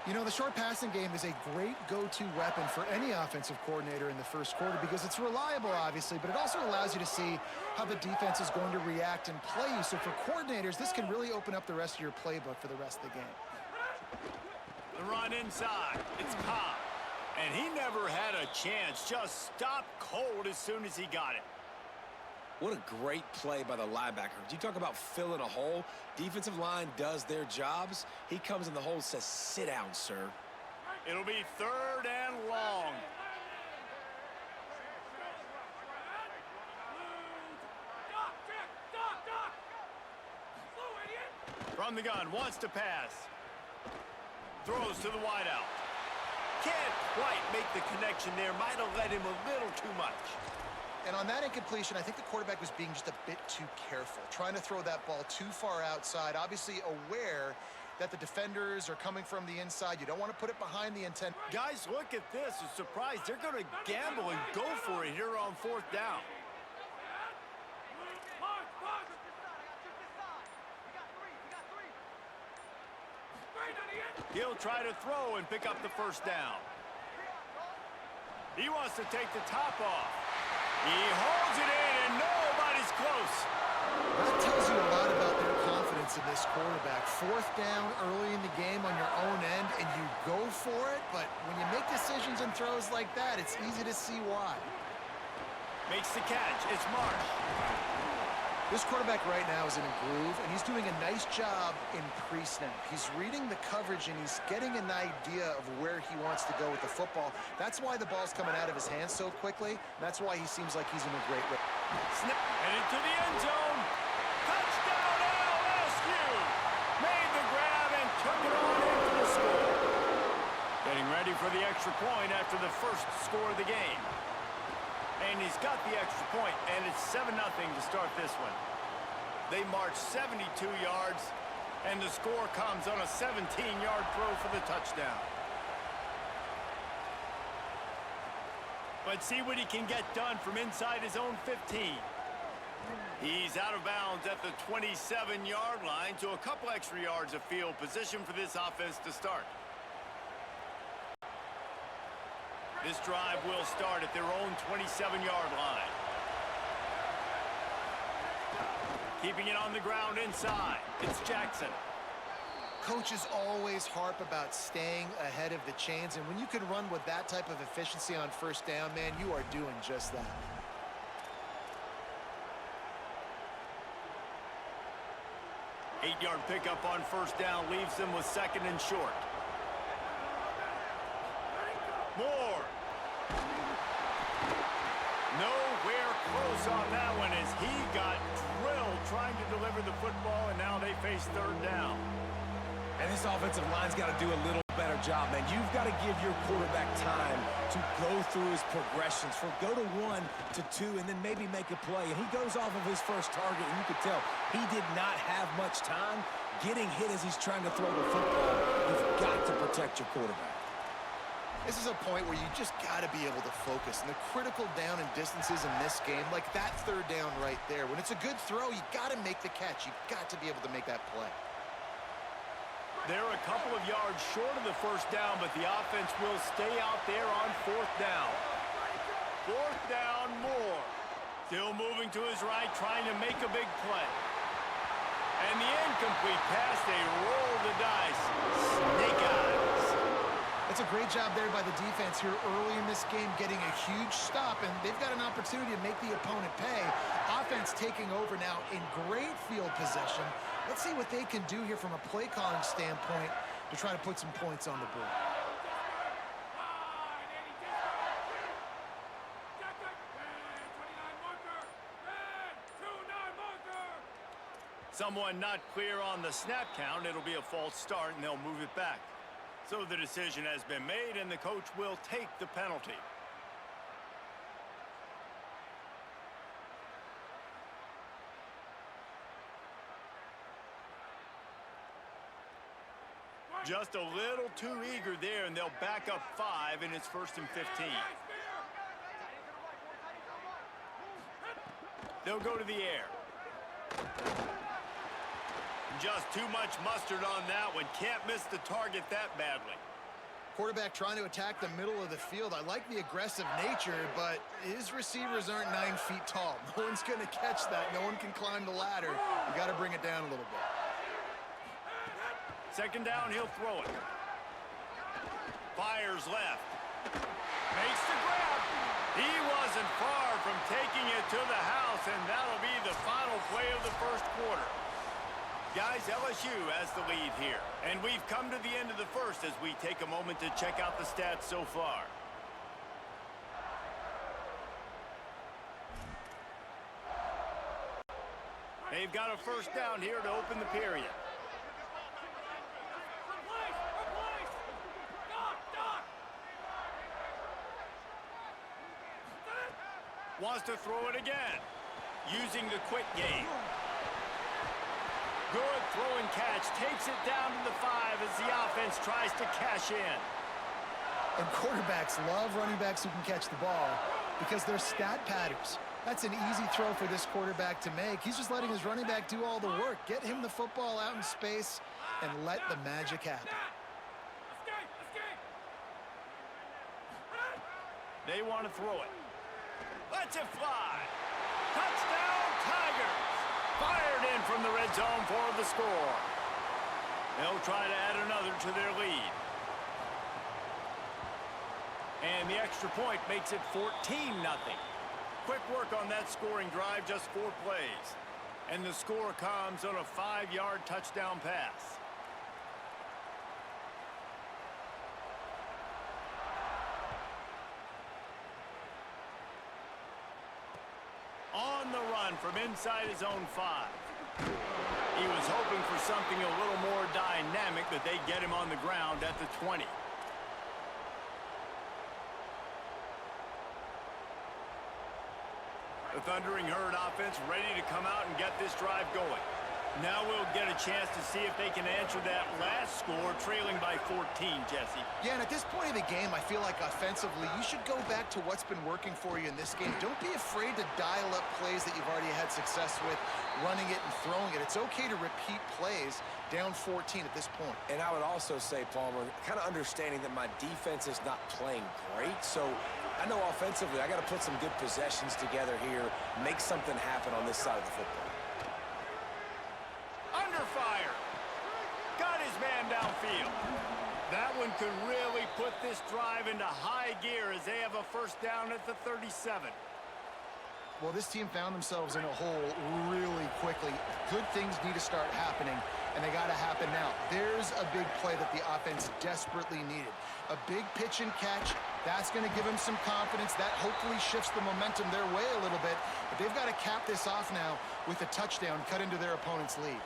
You know, the short passing game is a great go-to weapon for any offensive coordinator in the first quarter because it's reliable, obviously, but it also allows you to see how the defense is going to react and play you. So for coordinators, this can really open up the rest of your playbook for the rest of the game. The run inside. It's Cobb. And he never had a chance. Just stopped cold as soon as he got it. What a great play by the linebacker. You talk about filling a hole. Defensive line does their jobs. He comes in the hole and says, sit down, sir. It'll be 3rd and long. From the gun, wants to pass. Throws to the wideout. Can't quite make the connection there. Might have led him a little too much. And And on that incompletion, I think the quarterback was being just a bit too careful, trying to throw that ball too far outside, obviously aware that the defenders are coming from the inside. You don't want to put it behind the intent. Guys, look at this. I'm surprised. They're going to gamble and go for it here on 4th down. He'll try to throw and pick up the 1st down. He wants to take the top off. He holds it in, and nobody's close. That tells you a lot about their confidence in this quarterback. 4th down early in the game on your own end, and you go for it, but when you make decisions and throws like that, it's easy to see why. Makes the catch. It's Marsh. This quarterback right now is in a groove, and he's doing a nice job in pre-snap. He's reading the coverage, and he's getting an idea of where he wants to go with the football. That's why the ball's coming out of his hands so quickly. That's why he seems like he's in a great way. Snap. Headed to the end zone. Touchdown LSU. Made the grab and took it on in for the score. Getting ready for the extra point after the first score of the game. And he's got the extra point, and it's 7-0 to start this one. They march 72 yards, and the score comes on a 17-yard throw for the touchdown. Let's see what he can get done from inside his own 15. He's out of bounds at the 27-yard line, so a couple extra yards of field position for this offense to start. This drive will start at their own 27-yard line. Keeping it on the ground inside. It's Jackson. Coaches always harp about staying ahead of the chains, and when you can run with that type of efficiency on 1st down, man, you are doing just that. Eight-yard pickup on 1st down leaves them with 2nd and short. Moore. Nowhere close on that one as he got drilled trying to deliver the football, and now they face 3rd down. And this offensive line's got to do a little better job, man. You've got to give your quarterback time to go through his progressions, from go to 1 to 2, and then maybe make a play. And he goes off of his first target, and you could tell he did not have much time getting hit as he's trying to throw the football. You've got to protect your quarterback. This is a point where you just got to be able to focus. And the critical down and distances in this game, like that 3rd down right there, when it's a good throw, you got to make the catch. You got to be able to make that play. They're a couple of yards short of the 1st down, but the offense will stay out there on 4th down. 4th down, Moore. Still moving to his right, trying to make a big play. And the incomplete pass, they roll the dice. Snake eyes. It's a great job there by the defense here early in this game, getting a huge stop, and they've got an opportunity to make the opponent pay. Offense taking over now in great field possession. Let's see what they can do here from a play calling standpoint to try to put some points on the board. Someone not clear on the snap count. It'll be a false start, and they'll move it back. So the decision has been made, and the coach will take the penalty. Just a little too eager there, and they'll back up 5, and it's 1st and 15. They'll go to the air. Just too much mustard on that one. Can't miss the target that badly. Quarterback trying to attack the middle of the field. I like the aggressive nature, but his receivers aren't 9 feet tall. No one's going to catch that. No one can climb the ladder. You got to bring it down a little bit. 2nd down, he'll throw it. Fires left. Makes the grab. He wasn't far from taking it to the house, and that'll be the final play of the 1st quarter. Guys, LSU has the lead here. And we've come to the end of the 1st as we take a moment to check out the stats so far. They've got a 1st down here to open the period. Wants to throw it again. Using the quick game. Good throw and catch. Takes it down to the 5 as the offense tries to cash in. And quarterbacks love running backs who can catch the ball because they're stat padders. That's an easy throw for this quarterback to make. He's just letting his running back do all the work. Get him the football out in space and let the magic happen. They want to throw it. Lets it fly. Touchdown, Tigers. Fired in from the red zone for the score. They'll try to add another to their lead. And the extra point makes it 14-0. Quick work on that scoring drive, just 4 plays. And the score comes on a 5-yard touchdown pass. On the run from inside his own 5. He was hoping for something a little more dynamic, but they get him on the ground at the 20. The Thundering Herd offense ready to come out and get this drive going. Now we'll get a chance to see if they can answer that last score, trailing by 14, Jesse. Yeah, and at this point of the game, I feel like offensively, you should go back to what's been working for you in this game. Don't be afraid to dial up plays that you've already had success with, running it and throwing it. It's okay to repeat plays down 14 at this point. And I would also say, Palmer, kind of understanding that my defense is not playing great, so I know offensively I got to put some good possessions together here, make something happen on this side of the football. Under fire. Got his man downfield. That one could really put this drive into high gear as they have a first down at the 37. Well, this team found themselves in a hole really quickly. Good things need to start happening, and they got to happen now. There's a big play that the offense desperately needed. A big pitch and catch. That's going to give them some confidence. That hopefully shifts the momentum their way a little bit. But they've got to cap this off now with a touchdown, cut into their opponent's lead.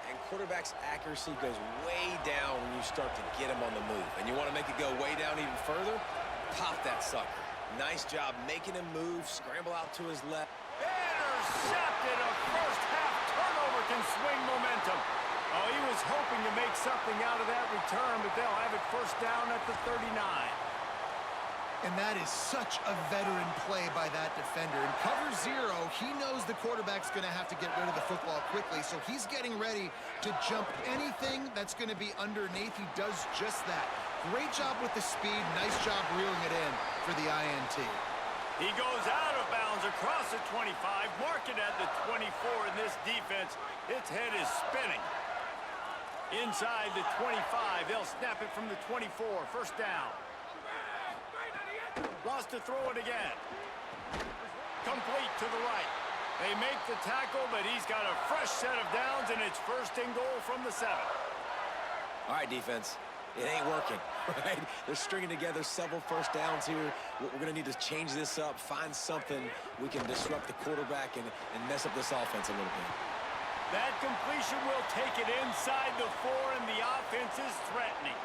And quarterback's accuracy goes way down when you start to get him on the move. And you want to make it go way down even further? Pop that sucker. Nice job making him move, scramble out to his left. Intercepted. A first-half turnover can swing momentum. Oh, he was hoping to make something out of that return, but they'll have it first down at the 39. And that is such a veteran play by that defender. In cover 0, he knows the quarterback's going to have to get rid of the football quickly, so he's getting ready to jump anything that's going to be underneath. He does just that. Great job with the speed. Nice job reeling it in for the INT. He goes out of bounds across the 25, mark it at the 24 in this defense. Its head is spinning. Inside the 25, they'll snap it from the 24, first down. Wants to throw it again. Complete to the right. They make the tackle, but he's got a fresh set of downs, and it's first and goal from the 7. All right, defense. It ain't working, right? They're stringing together several first downs here. We're going to need to change this up, find something we can disrupt the quarterback and mess up this offense a little bit. That completion will take it inside the 4, and the offense is threatening.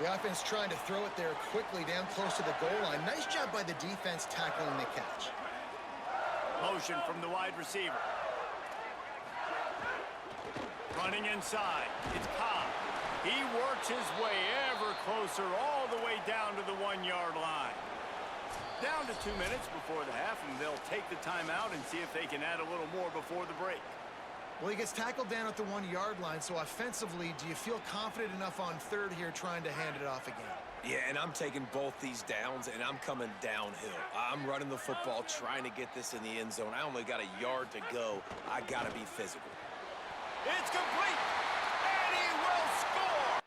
The offense trying to throw it there quickly down close to the goal line. Nice job by the defense tackling the catch. Motion from the wide receiver. Running inside. It's Cobb. He works his way ever closer all the way down to the 1-yard line. Down to 2 minutes before the half, and they'll take the timeout and see if they can add a little more before the break. Well, he gets tackled down at the 1-yard line, so offensively, do you feel confident enough on third here trying to hand it off again? Yeah, and I'm taking both these downs, and I'm coming downhill. I'm running the football, trying to get this in the end zone. I only got a yard to go. I got to be physical. It's complete, and he will score!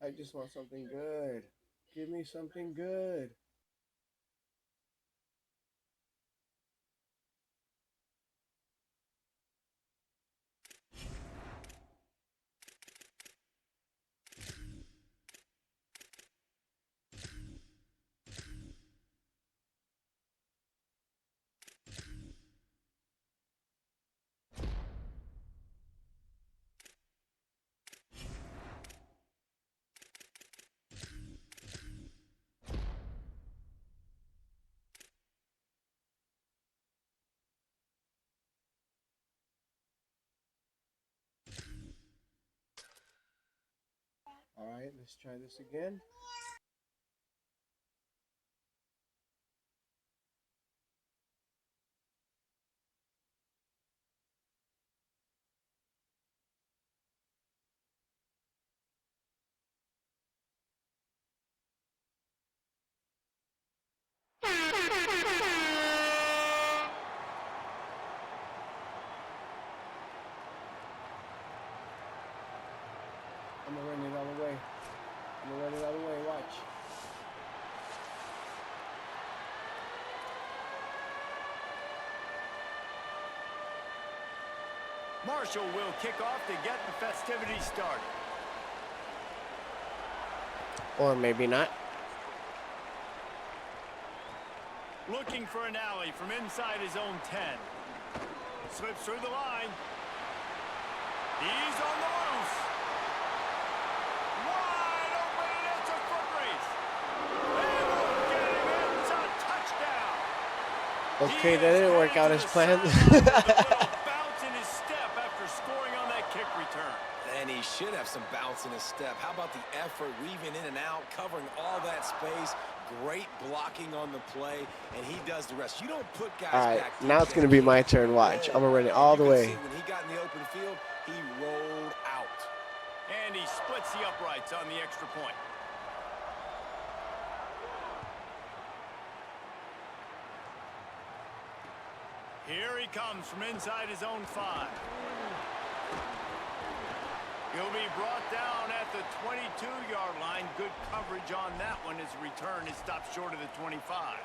I just want something good. Give me something good. All right, let's try this again. I'm gonna run it all the way. I'm gonna run it all the way. Watch. Marshall will kick off to get the festivities started. Or maybe not. Looking for an alley from inside his own 10. Slips through the line. He's on the loose. Wide open, and it's a foot race. They won't get him. It's a touchdown. Okay, that didn't work out as planned. Bounce in his step after scoring on that kick return. And he should have some bounce in his step. How about the effort, weaving in and out, covering all that space. Great blocking on the play, and he does the rest. You don't put guys All right, back. now it's going to be my turn. Watch. I'm going to run it all the way. When he got in the open field, he rolled out. And he splits the uprights on the extra point. Here he comes from inside his own 5. He'll be brought down at the 22-yard line. Good coverage on that one. His return is stopped short of the 25.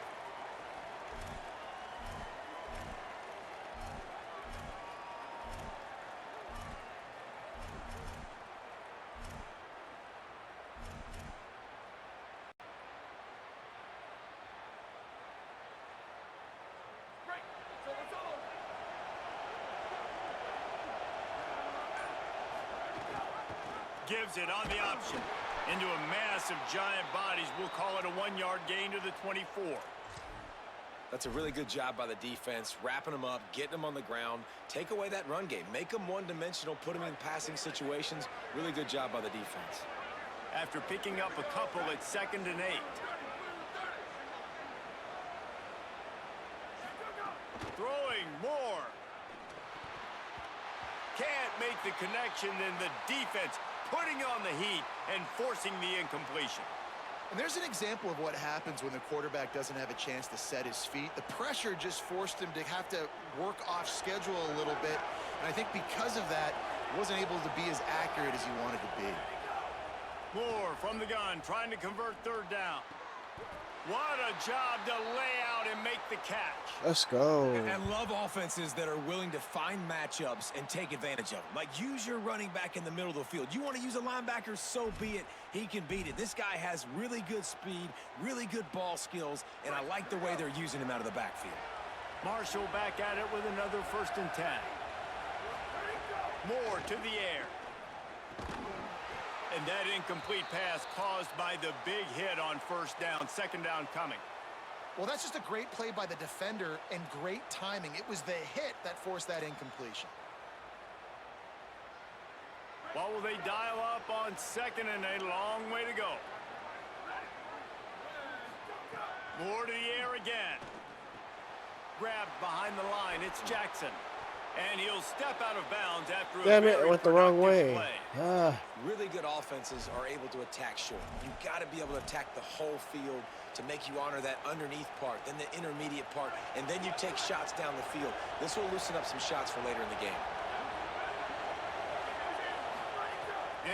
Gives it on the option. Into a mass of giant bodies. We'll call it a 1-yard gain to the 24. That's a really good job by the defense, wrapping them up, getting them on the ground, take away that run game, make them one-dimensional, put them in passing situations. Really good job by the defense. After picking up a couple at 2nd and 8. Throwing more. Can't make the connection, and the defense putting on the heat and forcing the incompletion. And there's an example of what happens when the quarterback doesn't have a chance to set his feet. The pressure just forced him to have to work off schedule a little bit. And I think because of that, wasn't able to be as accurate as he wanted to be. Moore from the gun, trying to convert 3rd down. What a job to lay out and make the catch. Let's go. And love offenses that are willing to find matchups and take advantage of them. Like, use your running back in the middle of the field. You want to use a linebacker, so be it. He can beat it. This guy has really good speed, really good ball skills, and I like the way they're using him out of the backfield. Marshall back at it with another 1st and 10. Moore to the air. And that incomplete pass caused by the big hit on 1st down. 2nd down coming. Well, that's just a great play by the defender and great timing. It was the hit that forced that incompletion. What will they dial up on 2nd and 8? Long way to go. Moore to the air again. Grabbed behind the line. It's Jackson. And he'll step out of bounds after Damn it, it went the wrong way. Really good offenses are able to attack short. You've got to be able to attack the whole field to make you honor that underneath part, then the intermediate part, and then you take shots down the field. This will loosen up some shots for later in the game.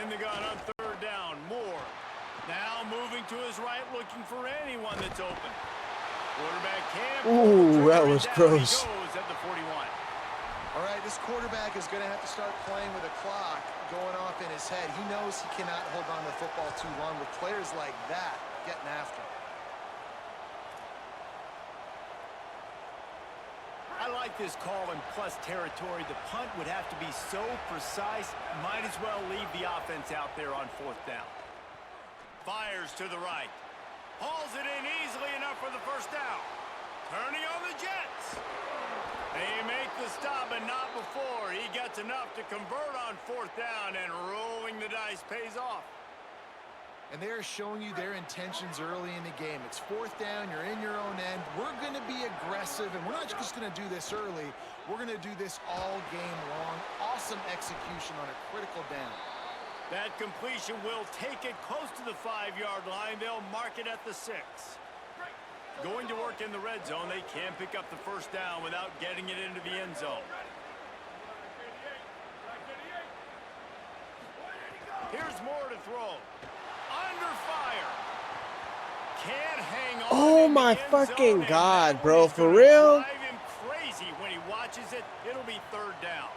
In the gun on 3rd down, Moore moving to his right, looking for anyone that's open. Quarterback can't. Ooh, that was gross. He goes at the 41. All right, this quarterback is going to have to start playing with a clock going off in his head. He knows he cannot hold on to the football too long with players like that getting after him. I like this call in plus territory. The punt would have to be so precise, might as well leave the offense out there on 4th down. Fires to the right. Hauls it in easily enough for the first down. Turning on the Jets. They make the stop, but not before. He gets enough to convert on 4th down, and rolling the dice pays off. And they're showing you their intentions early in the game. It's 4th down, you're in your own end. We're going to be aggressive, and we're not just going to do this early. We're going to do this all game long. Awesome execution on a critical down. That completion will take it close to the 5-yard line. They'll mark it at the 6. Going to work in the red zone, they can't pick up the first down without getting it into the end zone. Here's more to throw. Under fire. Can't hang on. Oh my fucking God, bro. For real? Drive him crazy when he watches it. It'll be 3rd down.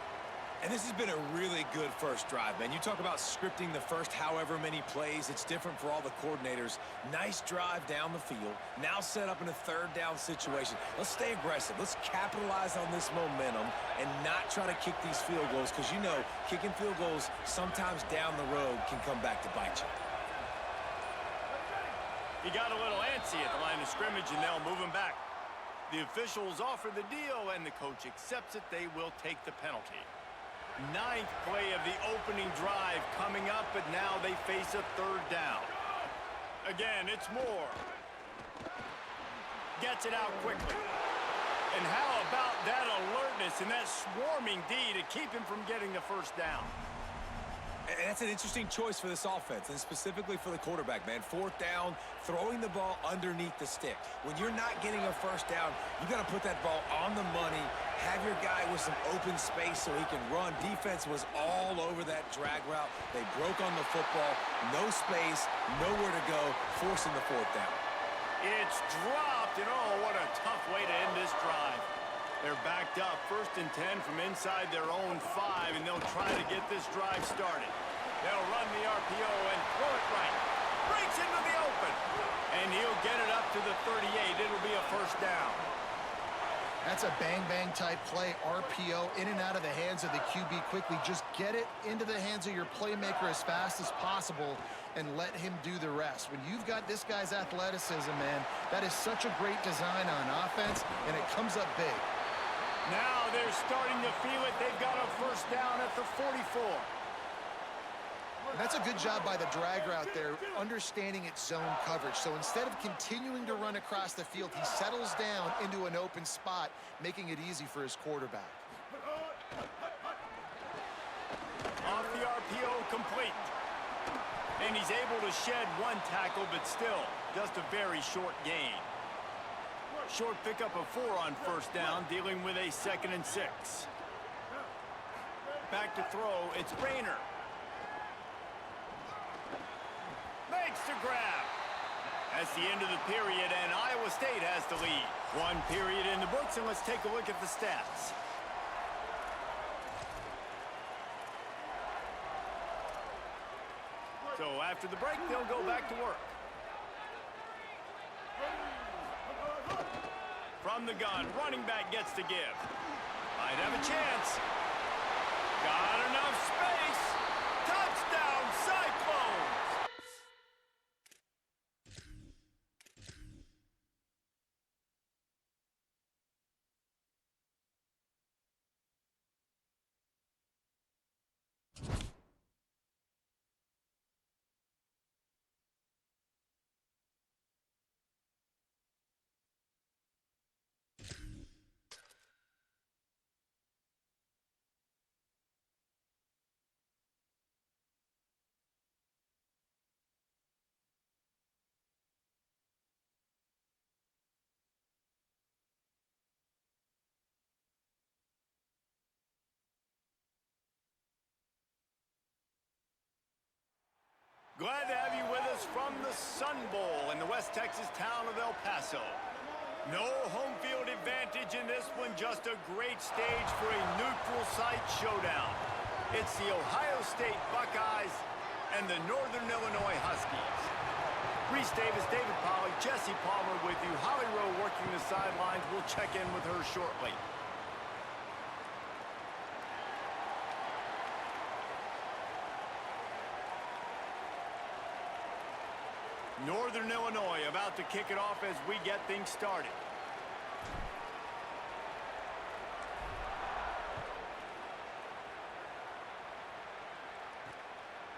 And this has been a really good first drive, man. You talk about scripting the first however many plays. It's different for all the coordinators. Nice drive down the field. Now set up in a 3rd down situation. Let's stay aggressive. Let's capitalize on this momentum and not try to kick these field goals, because you know kicking field goals sometimes down the road can come back to bite you. He got a little antsy at the line of scrimmage, and they'll move him back. The officials offer the deal, and the coach accepts it. They will take the penalty. 9th play of the opening drive coming up, but now they face a 3rd down. Again, it's Moore. Gets it out quickly. And how about that alertness and that swarming D to keep him from getting the first down? And that's an interesting choice for this offense, and specifically for the quarterback, man. 4th down, throwing the ball underneath the stick. When you're not getting a first down, you got to put that ball on the money, have your guy with some open space so he can run. Defense was all over that drag route. They broke on the football, no space, nowhere to go, forcing the 4th down. It's dropped, and oh, what a tough way to end this drive. They're backed up, 1st and 10 from inside their own 5, and they'll try to get this drive started. They'll run the RPO and throw it right. Breaks into the open, and he'll get it up to the 38. It'll be a first down. That's a bang-bang type play, RPO, in and out of the hands of the QB quickly. Just get it into the hands of your playmaker as fast as possible and let him do the rest. When you've got this guy's athleticism, man, that is such a great design on offense, and it comes up big. Now they're starting to feel it. They've got a first down at the 44. And that's a good job by the drag route there, understanding its zone coverage. So instead of continuing to run across the field, he settles down into an open spot, making it easy for his quarterback. Off the RPO, complete. And he's able to shed 1 tackle, but still just a very short gain. Short pickup of 4 on first down, dealing with a 2nd and 6. Back to throw, it's Rayner. Makes the grab. That's the end of the period, and Iowa State has the lead. 1 period in the books, and let's take a look at the stats. So after the break, they'll go back to work. From the gun, running back gets to give. Might have a chance. Got enough space. Touchdown, Cyclones! Glad to have you with us from the Sun Bowl in the West Texas town of El Paso. No home field advantage in this one, just a great stage for a neutral site showdown. It's the Ohio State Buckeyes and the Northern Illinois Huskies. Reese Davis, David Pollack, Jesse Palmer with you. Holly Rowe working the sidelines. We'll check in with her shortly. Northern Illinois about to kick it off as we get things started.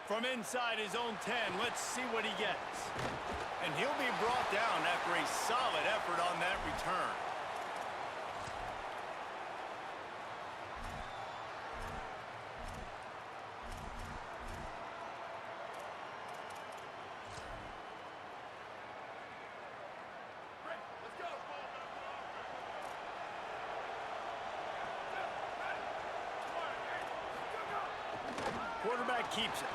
From inside his own 10, let's see what he gets. And he'll be brought down after a solid effort on that return. Quarterback keeps it.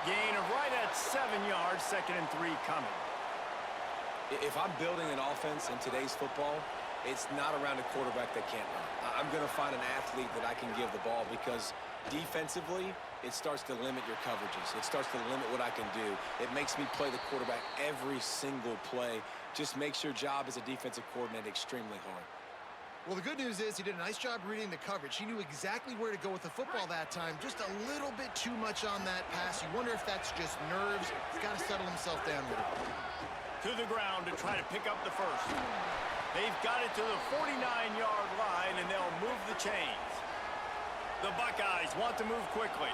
Gain of right at 7 yards, 2nd and 3 coming. If I'm building an offense in today's football, it's not around a quarterback that can't run. I'm going to find an athlete that I can give the ball because defensively, it starts to limit your coverages. It starts to limit what I can do. It makes me play the quarterback every single play. Just makes your job as a defensive coordinator extremely hard. Well, the good news is he did a nice job reading the coverage. He knew exactly where to go with the football that time. Just a little bit too much on that pass. You wonder if that's just nerves. He's got to settle himself down with it. To the ground to try to pick up the first. They've got it to the 49-yard line, and they'll move the chains. The Buckeyes want to move quickly.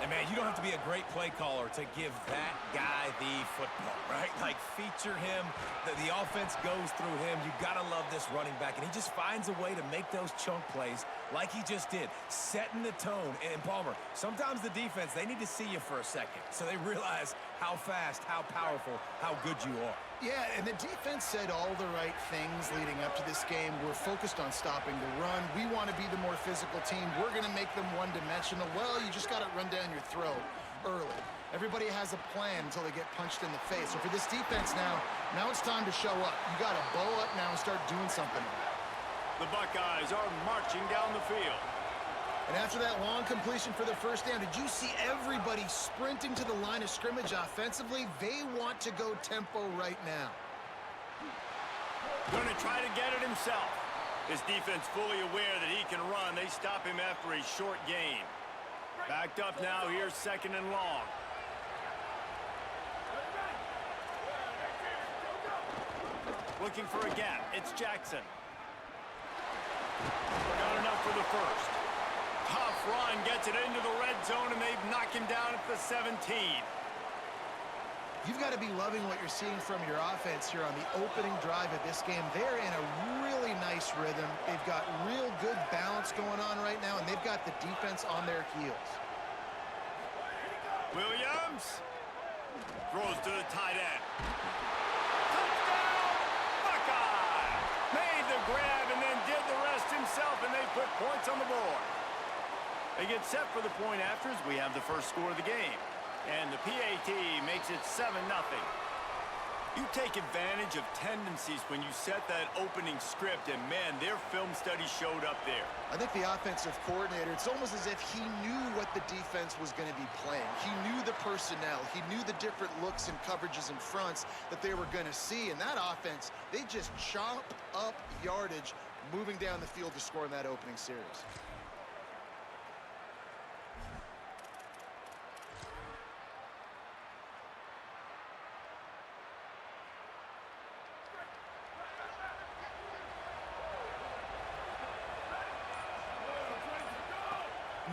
And, man, you don't have to be a great play caller to give that guy the football, right? Like, feature him. The offense goes through him. You got to love this running back. And he just finds a way to make those chunk plays like he just did, setting the tone. And, Palmer, sometimes the defense, they need to see you for a second so they realize how fast, how powerful, how good you are. Yeah, and the defense said all the right things leading up to this game. We're focused on stopping the run. We want to be the more physical team. We're going to make them one-dimensional. Well, you just got to run down your throat early. Everybody has a plan until they get punched in the face. So for this defense now it's time to show up. You got to bow up now and start doing something. The Buckeyes are marching down the field. And after that long completion for the first down, did you see everybody sprinting to the line of scrimmage offensively? They want to go tempo right now. Going to try to get it himself. His defense fully aware that he can run. They stop him after a short gain. Backed up now, here's 2nd and long. Looking for a gap. It's Jackson. Got enough for the first. Tough run, gets it into the red zone, and they've knocked him down at the 17. You've got to be loving what you're seeing from your offense here on the opening drive of this game. They're in a really nice rhythm. They've got real good balance going on right now, and they've got the defense on their heels. Williams throws to the tight end. Touchdown, Buckeye! Made the grab and then did the rest himself, and they put points on the board. They get set for the point afters. We have the first score of the game. And the PAT makes it 7-0. You take advantage of tendencies when you set that opening script, and, man, their film study showed up there. I think the offensive coordinator, it's almost as if he knew what the defense was going to be playing. He knew the personnel. He knew the different looks and coverages and fronts that they were going to see. And that offense, they just chop up yardage moving down the field to score in that opening series.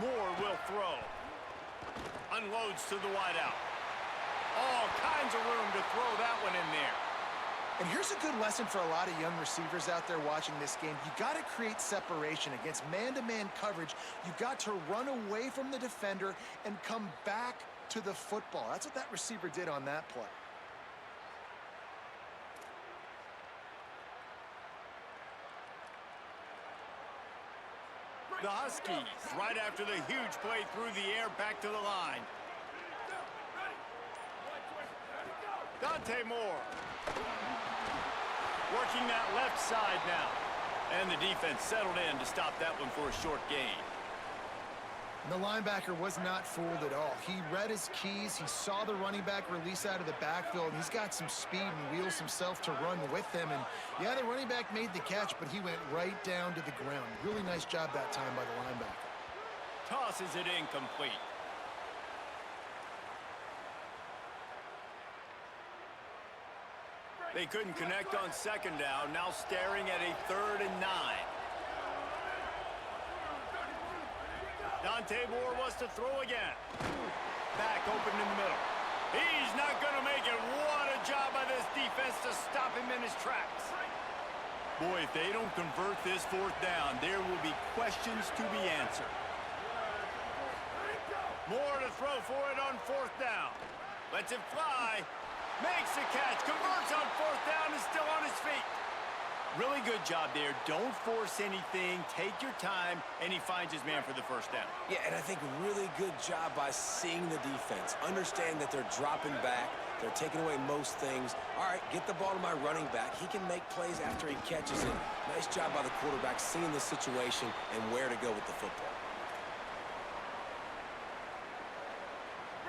Moore will throw. Unloads to the wideout. All kinds of room to throw that one in there. And here's a good lesson for a lot of young receivers out there watching this game. You got to create separation against man-to-man coverage. You got to run away from the defender and come back to the football. That's what that receiver did on that play. The Huskies, right after the huge play through the air, back to the line. Dante Moore. Working that left side now. And the defense settled in to stop that one for a short gain. The linebacker was not fooled at all. He read his keys. He saw the running back release out of the backfield. And he's got some speed and wheels himself to run with him. And, yeah, the running back made the catch, but he went right down to the ground. Really nice job that time by the linebacker. Tosses it incomplete. They couldn't connect on second down. Now staring at a 3rd and 9. Dante Moore wants to throw again. Back open in the middle. He's not going to make it. What a job by this defense to stop him in his tracks. Boy, if they don't convert this 4th down, there will be questions to be answered. Moore to throw for it on 4th down. Lets it fly. Makes the catch. Converts on 4th down and still on his feet. Really good job there. Don't force anything. Take your time, and he finds his man for the 1st down. Yeah, and I think really good job by seeing the defense. Understand that they're dropping back. They're taking away most things. All right, get the ball to my running back. He can make plays after he catches it. Nice job by the quarterback seeing the situation and where to go with the football.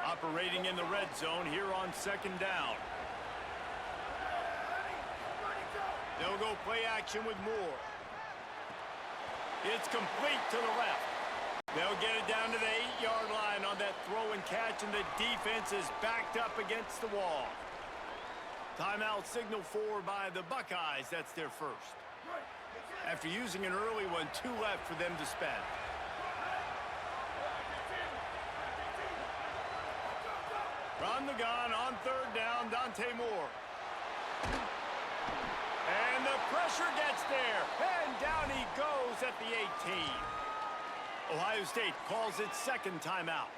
Operating in the red zone here on 2nd down. They'll go play action with Moore. It's complete to the left. They'll get it down to the 8-yard line on that throw and catch, and the defense is backed up against the wall. Timeout signaled for by the Buckeyes. That's their first. After using an early one, 2 left for them to spend. From the gun on 3rd down, Dante Moore. And the pressure gets there. And down he goes at the 18. Ohio State calls its 2nd timeout.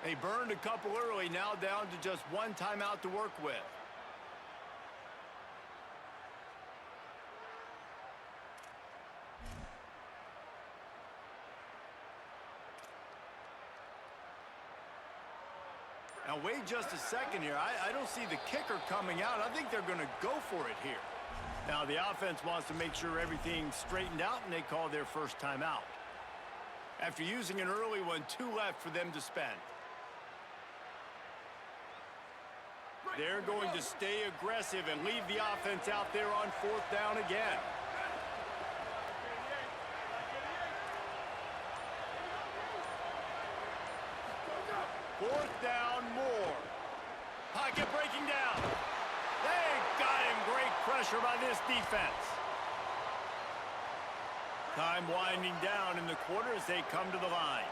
They burned a couple early, now down to just 1 timeout to work with. Now, wait just a second here. I don't see the kicker coming out. I think they're going to go for it here. Now, the offense wants to make sure everything's straightened out, and they call their 1st timeout. After using an early one, 2 left for them to spend. They're going to stay aggressive and leave the offense out there on 4th down again. Fourth down, Moore. Pocket breaking down. They got him. Great pressure by this defense. Time winding down in the quarter as they come to the line.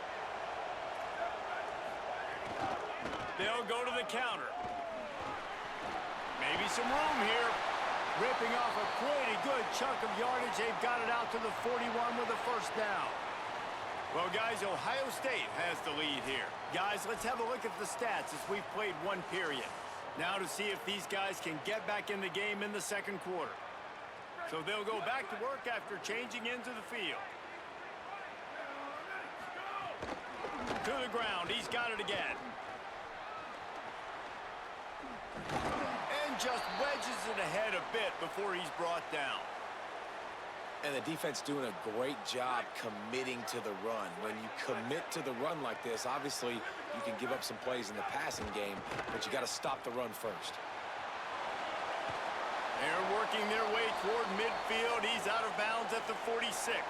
They'll go to the counter. Maybe some room here. Ripping off a pretty good chunk of yardage. They've got it out to the 41 with a 1st down. Well, guys, Ohio State has the lead here. Guys, let's have a look at the stats as we've played 1 period. Now to see if these guys can get back in the game in the 2nd quarter. So they'll go back to work after changing into the field. To the ground. He's got it again. And just wedges it ahead a bit before he's brought down. And the defense doing a great job committing to the run. When you commit to the run like this, obviously you can give up some plays in the passing game, but you got to stop the run first. They're working their way toward midfield. He's out of bounds at the 46.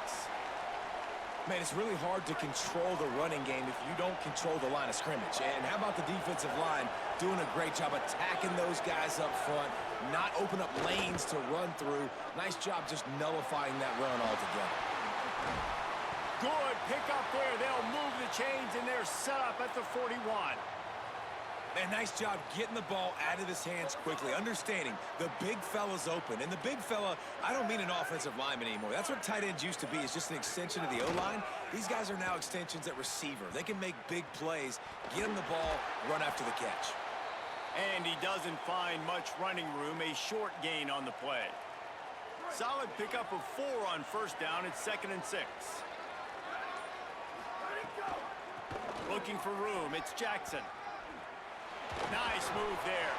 Man, it's really hard to control the running game if you don't control the line of scrimmage. And how about the defensive line doing a great job attacking those guys up front, not open up lanes to run through. Nice job just nullifying that run altogether. Good pick up there. They'll move the chains, and they're set up at the 41. Man, nice job getting the ball out of his hands quickly, understanding the big fella's open. And the big fella, I don't mean an offensive lineman anymore. That's what tight ends used to be, is just an extension of the O-line. These guys are now extensions at receiver. They can make big plays, get him the ball, run after the catch. And he doesn't find much running room, a short gain on the play. Solid pickup of 4 on 1st down. It's 2nd and 6. Looking for room. It's Jackson. Nice move there.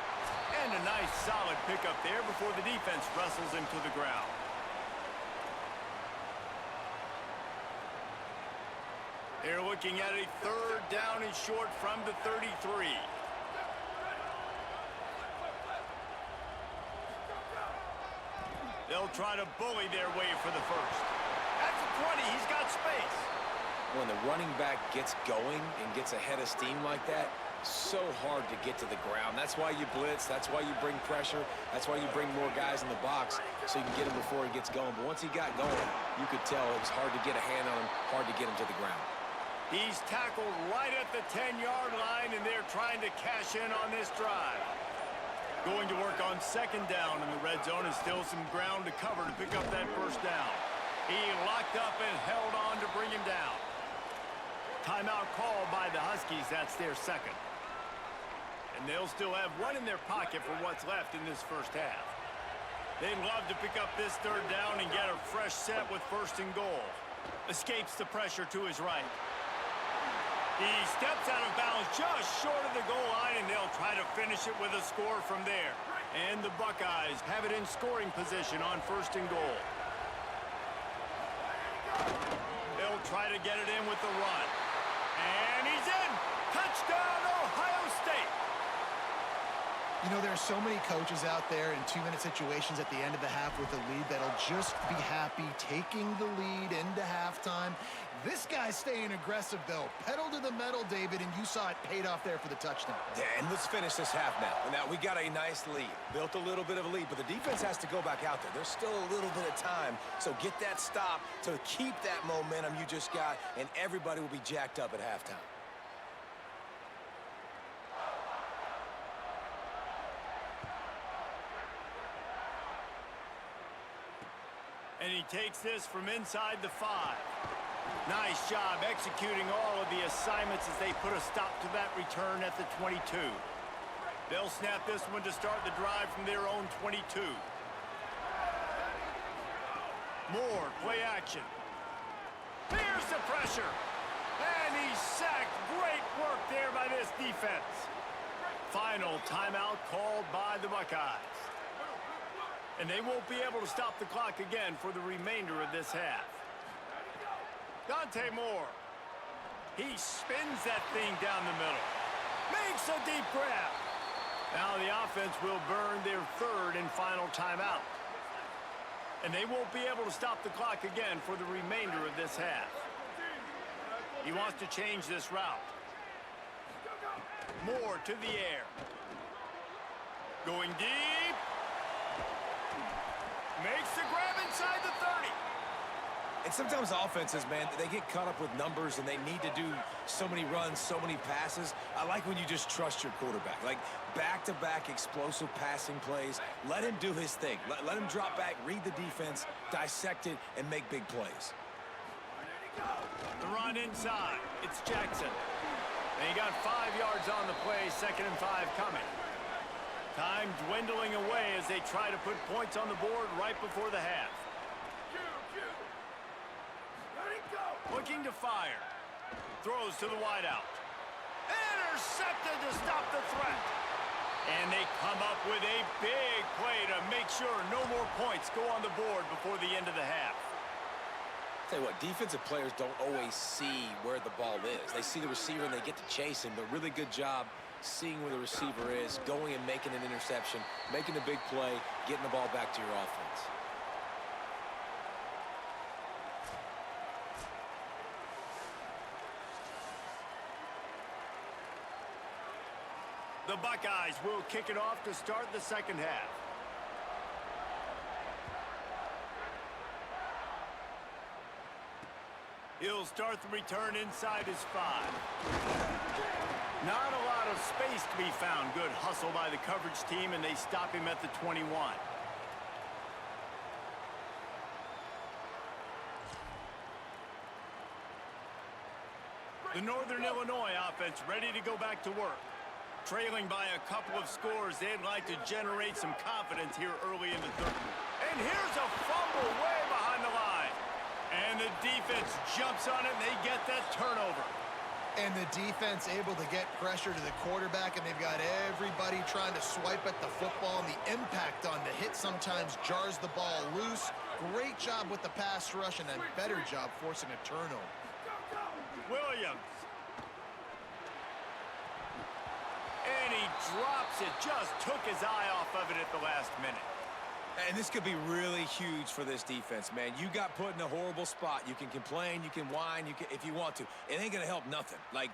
And a nice solid pickup there before the defense wrestles him to the ground. They're looking at a third down and short from the 33. They'll try to bully their way for the first. At the 20, he's got space. When the running back gets going and gets ahead of steam like that, so hard to get to the ground. That's why you blitz. That's why you bring pressure. That's why you bring more guys in the box so you can get him before he gets going. But once he got going, you could tell it was hard to get a hand on him, hard to get him to the ground. He's tackled right at the 10-yard line, and they're trying to cash in on this drive. Going to work on second down in the red zone, and still some ground to cover to pick up that first down. He locked up and held on to bring him down. Timeout called by the Huskies. That's their second. And they'll still have one in their pocket for what's left in this first half. They'd love to pick up this third down and get a fresh set with first and goal. Escapes the pressure to his right. He steps out of bounds just short of the goal line, and they'll try to finish it with a score from there. And the Buckeyes have it in scoring position on first and goal. They'll try to get it in with the run. And he's in! Touchdown, Ohio State! You know, there are so many coaches out there in two-minute situations at the end of the half with a lead that'll just be happy taking the lead into halftime. This guy's staying aggressive, though. Pedal to the metal, David, and you saw it paid off there for the touchdown. Yeah, and let's finish this half now. Now, we got a nice lead. Built a little bit of a lead, but the defense has to go back out there. There's still a little bit of time, so get that stop to keep that momentum you just got, and everybody will be jacked up at halftime. And he takes this from inside the 5. Nice job executing all of the assignments as they put a stop to that return at the 22. They'll snap this one to start the drive from their own 22. Moore, play action. Here's the pressure. And he's sacked. Great work there by this defense. Final timeout called by the Buckeyes. And they won't be able to stop the clock again for the remainder of this half. Dante Moore. He spins that thing down the middle. Makes a deep grab. Now the offense will burn their third and final timeout. And they won't be able to stop the clock again for the remainder of this half. He wants to change this route. Moore to the air. Going deep. Makes the grab inside the 30. And sometimes offenses, man, they get caught up with numbers and they need to do so many runs, so many passes. I like when you just trust your quarterback. Like back-to-back explosive passing plays. Let him do his thing. Let him drop back, read the defense, dissect it, and make big plays. The run inside. It's Jackson. And he got 5 yards on the play, 2nd and 5 coming. Time dwindling away as they try to put points on the board right before the half. Looking to fire. Throws to the wideout. Intercepted to stop the threat. And they come up with a big play to make sure no more points go on the board before the end of the half. Tell you what, defensive players don't always see where the ball is. They see the receiver and they get to chase him, but really good job seeing where the receiver is, going and making an interception, making a big play, getting the ball back to your offense. The Buckeyes will kick it off to start the second half. He'll start the return inside his 5. Not a lot of space to be found. Good hustle by the coverage team, and they stop him at the 21. The Northern Illinois offense ready to go back to work. Trailing by a couple of scores, they'd like to generate some confidence here early in the third. And here's a fumble way behind the line. And the defense jumps on it, and they get that turnover. And the defense able to get pressure to the quarterback, and they've got everybody trying to swipe at the football, and the impact on the hit sometimes jars the ball loose. Great job with the pass rush, and a better job forcing a turnover. Williams. And he drops it. Just took his eye off of it at the last minute. And this could be really huge for this defense, man. You got put in a horrible spot. You can complain, you can whine, if you want to. It ain't going to help nothing. Like,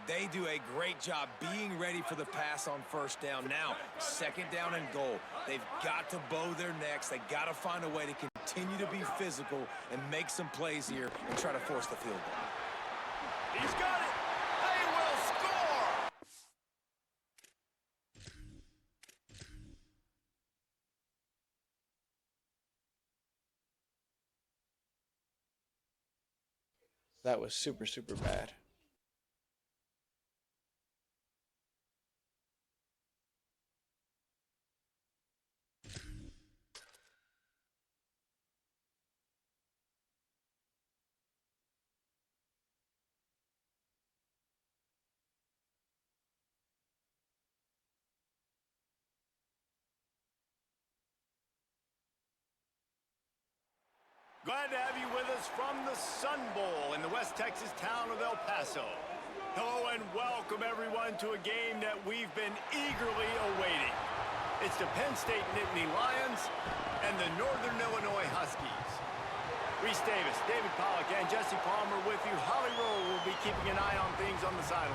they do a great job being ready for the pass on first down. Now, second down and goal. They've got to bow their necks. They got to find a way to continue to be physical and make some plays here and try to force the field goal. He's got it. They will score. That was super, super bad. Glad to have you with us from the Sun Bowl in the West Texas town of El Paso. Hello and welcome everyone to a game that we've been eagerly awaiting. It's the Penn State Nittany Lions and the Northern Illinois Huskies. Reese Davis, David Pollack, and Jesse Palmer with you. Holly Rowe will be keeping an eye on things on the sideline.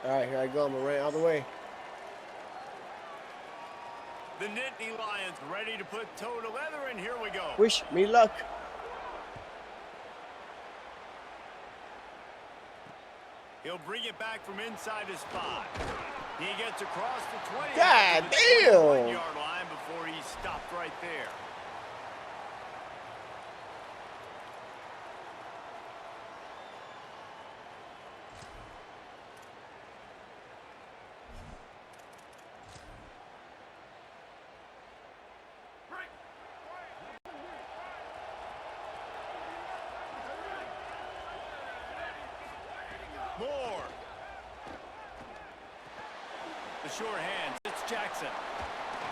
All right, here I go. I'm going to run out of the way. The Nittany Lions ready to put toe to leather, and here we go. Wish me luck. He'll bring it back from inside his 5. He gets across the 20. God to the damn. 21-yard line before he stopped right there. Moore. The short hands. It's Jackson.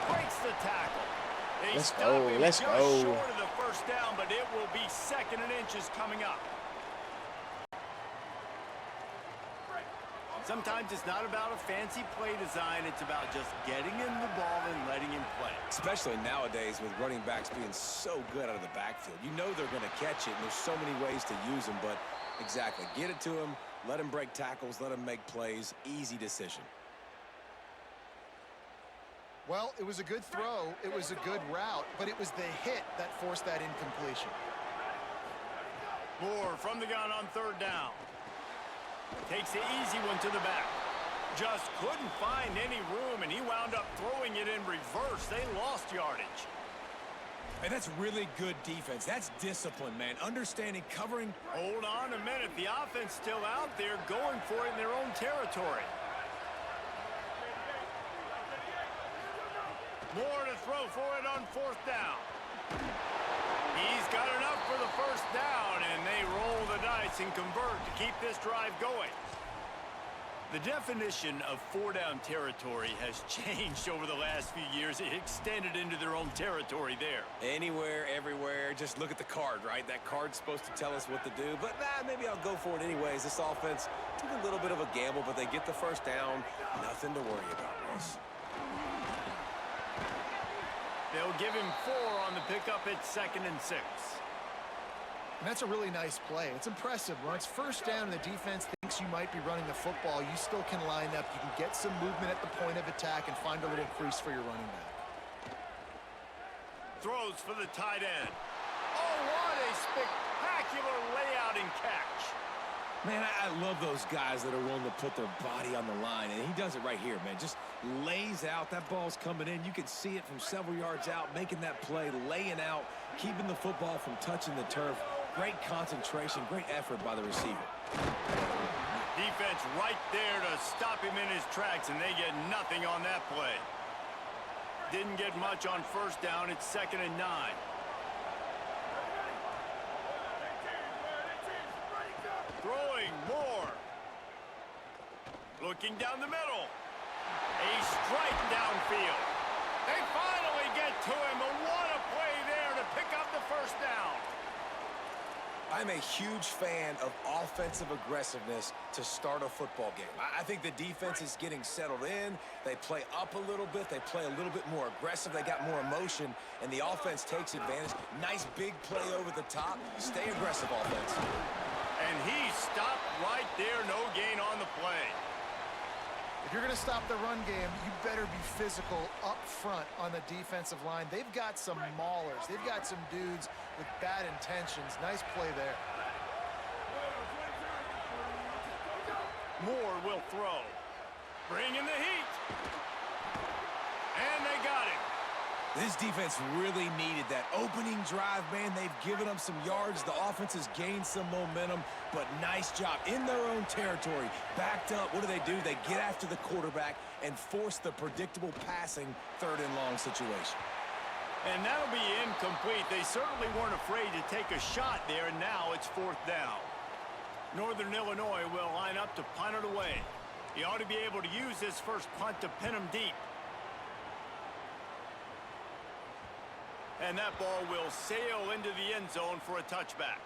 Breaks the tackle. They Let's stop go. him Let's just go. short of the first down, but it will be 2nd and inches coming up. Sometimes it's not about a fancy play design. It's about just getting him the ball and letting him play. Especially nowadays with running backs being so good out of the backfield. You know they're going to catch it, and there's so many ways to use them, but exactly. Get it to him, let him break tackles, let him make plays. Easy decision. Well, it was a good throw. It was a good route, but it was the hit that forced that incompletion. Moore from the gun on 3rd down. Takes the easy one to the back. Just couldn't find any room, and he wound up throwing it in reverse. They lost yardage. And that's really good defense. That's discipline, man. Understanding, covering. Hold on a minute. The offense still out there going for it in their own territory. Moore to throw for it on 4th down. He's got enough for the 1st down, and they roll the dice and convert to keep this drive going. The definition of 4-down territory has changed over the last few years. It extended into their own territory there. Anywhere, everywhere. Just look at the card, right? That card's supposed to tell us what to do, but maybe I'll go for it anyways. This offense took a little bit of a gamble, but they get the 1st down. Nothing to worry about, Russ. They'll give him 4 on the pickup at 2nd and 6. And that's a really nice play. It's impressive. When it's 1st down and the defense thinks you might be running the football, you still can line up. You can get some movement at the point of attack and find a little crease for your running back. Throws for the tight end. Oh, what a spectacular layout and catch. Man, I love those guys that are willing to put their body on the line, and he does it right here, man. Just lays out. That ball's coming in. You can see it from several yards out, making that play, laying out, keeping the football from touching the turf. Great concentration, great effort by the receiver. defense right there to stop him in his tracks, and they get nothing on that play. Didn't get much on first down. It's 2nd and 9. Throwing more. Looking down the middle. A strike downfield. They finally get to him. But what a play there to pick up the first down. I'm a huge fan of offensive aggressiveness to start a football game. I think the defense is getting settled in. They play up a little bit. They play a little bit more aggressive. They got more emotion, and the offense takes advantage. Nice big play over the top. Stay aggressive, offense. And he stopped right there. No gain on the play. If you're going to stop the run game, you better be physical up front on the defensive line. They've got some maulers. They've got some dudes with bad intentions. Nice play there. Moore will throw. Bring in the heat. And they got him. This defense really needed that opening drive, man. They've given them some yards. The offense has gained some momentum, but nice job in their own territory. Backed up. What do? They get after the quarterback and force the predictable passing 3rd and long situation. And that'll be incomplete. They certainly weren't afraid to take a shot there, and now it's 4th down. Northern Illinois will line up to punt it away. He ought to be able to use this first punt to pin him deep. And that ball will sail into the end zone for a touchback.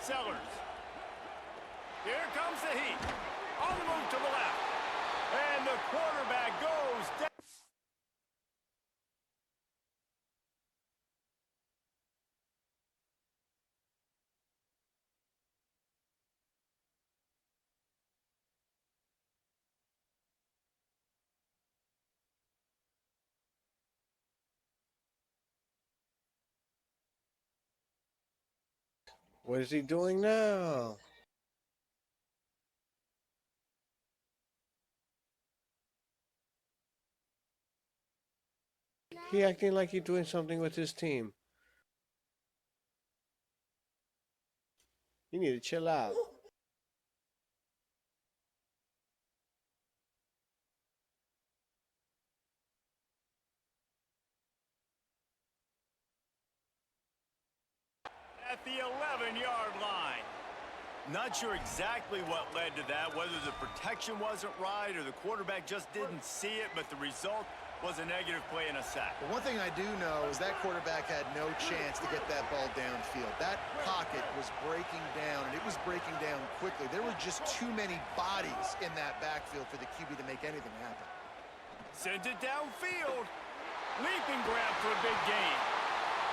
Sellers. Here comes the heat. On the move to the left. And the quarterback goes down. What is he doing now? He acting like he's doing something with his team. You need to chill out. At the 11-yard line. Not sure exactly what led to that, whether the protection wasn't right or the quarterback just didn't see it, but the result was a negative play and a sack. But one thing I do know is that quarterback had no chance to get that ball downfield. That pocket was breaking down, and it was breaking down quickly. There were just too many bodies in that backfield for the QB to make anything happen. Sends it downfield. Leaping grab for a big gain.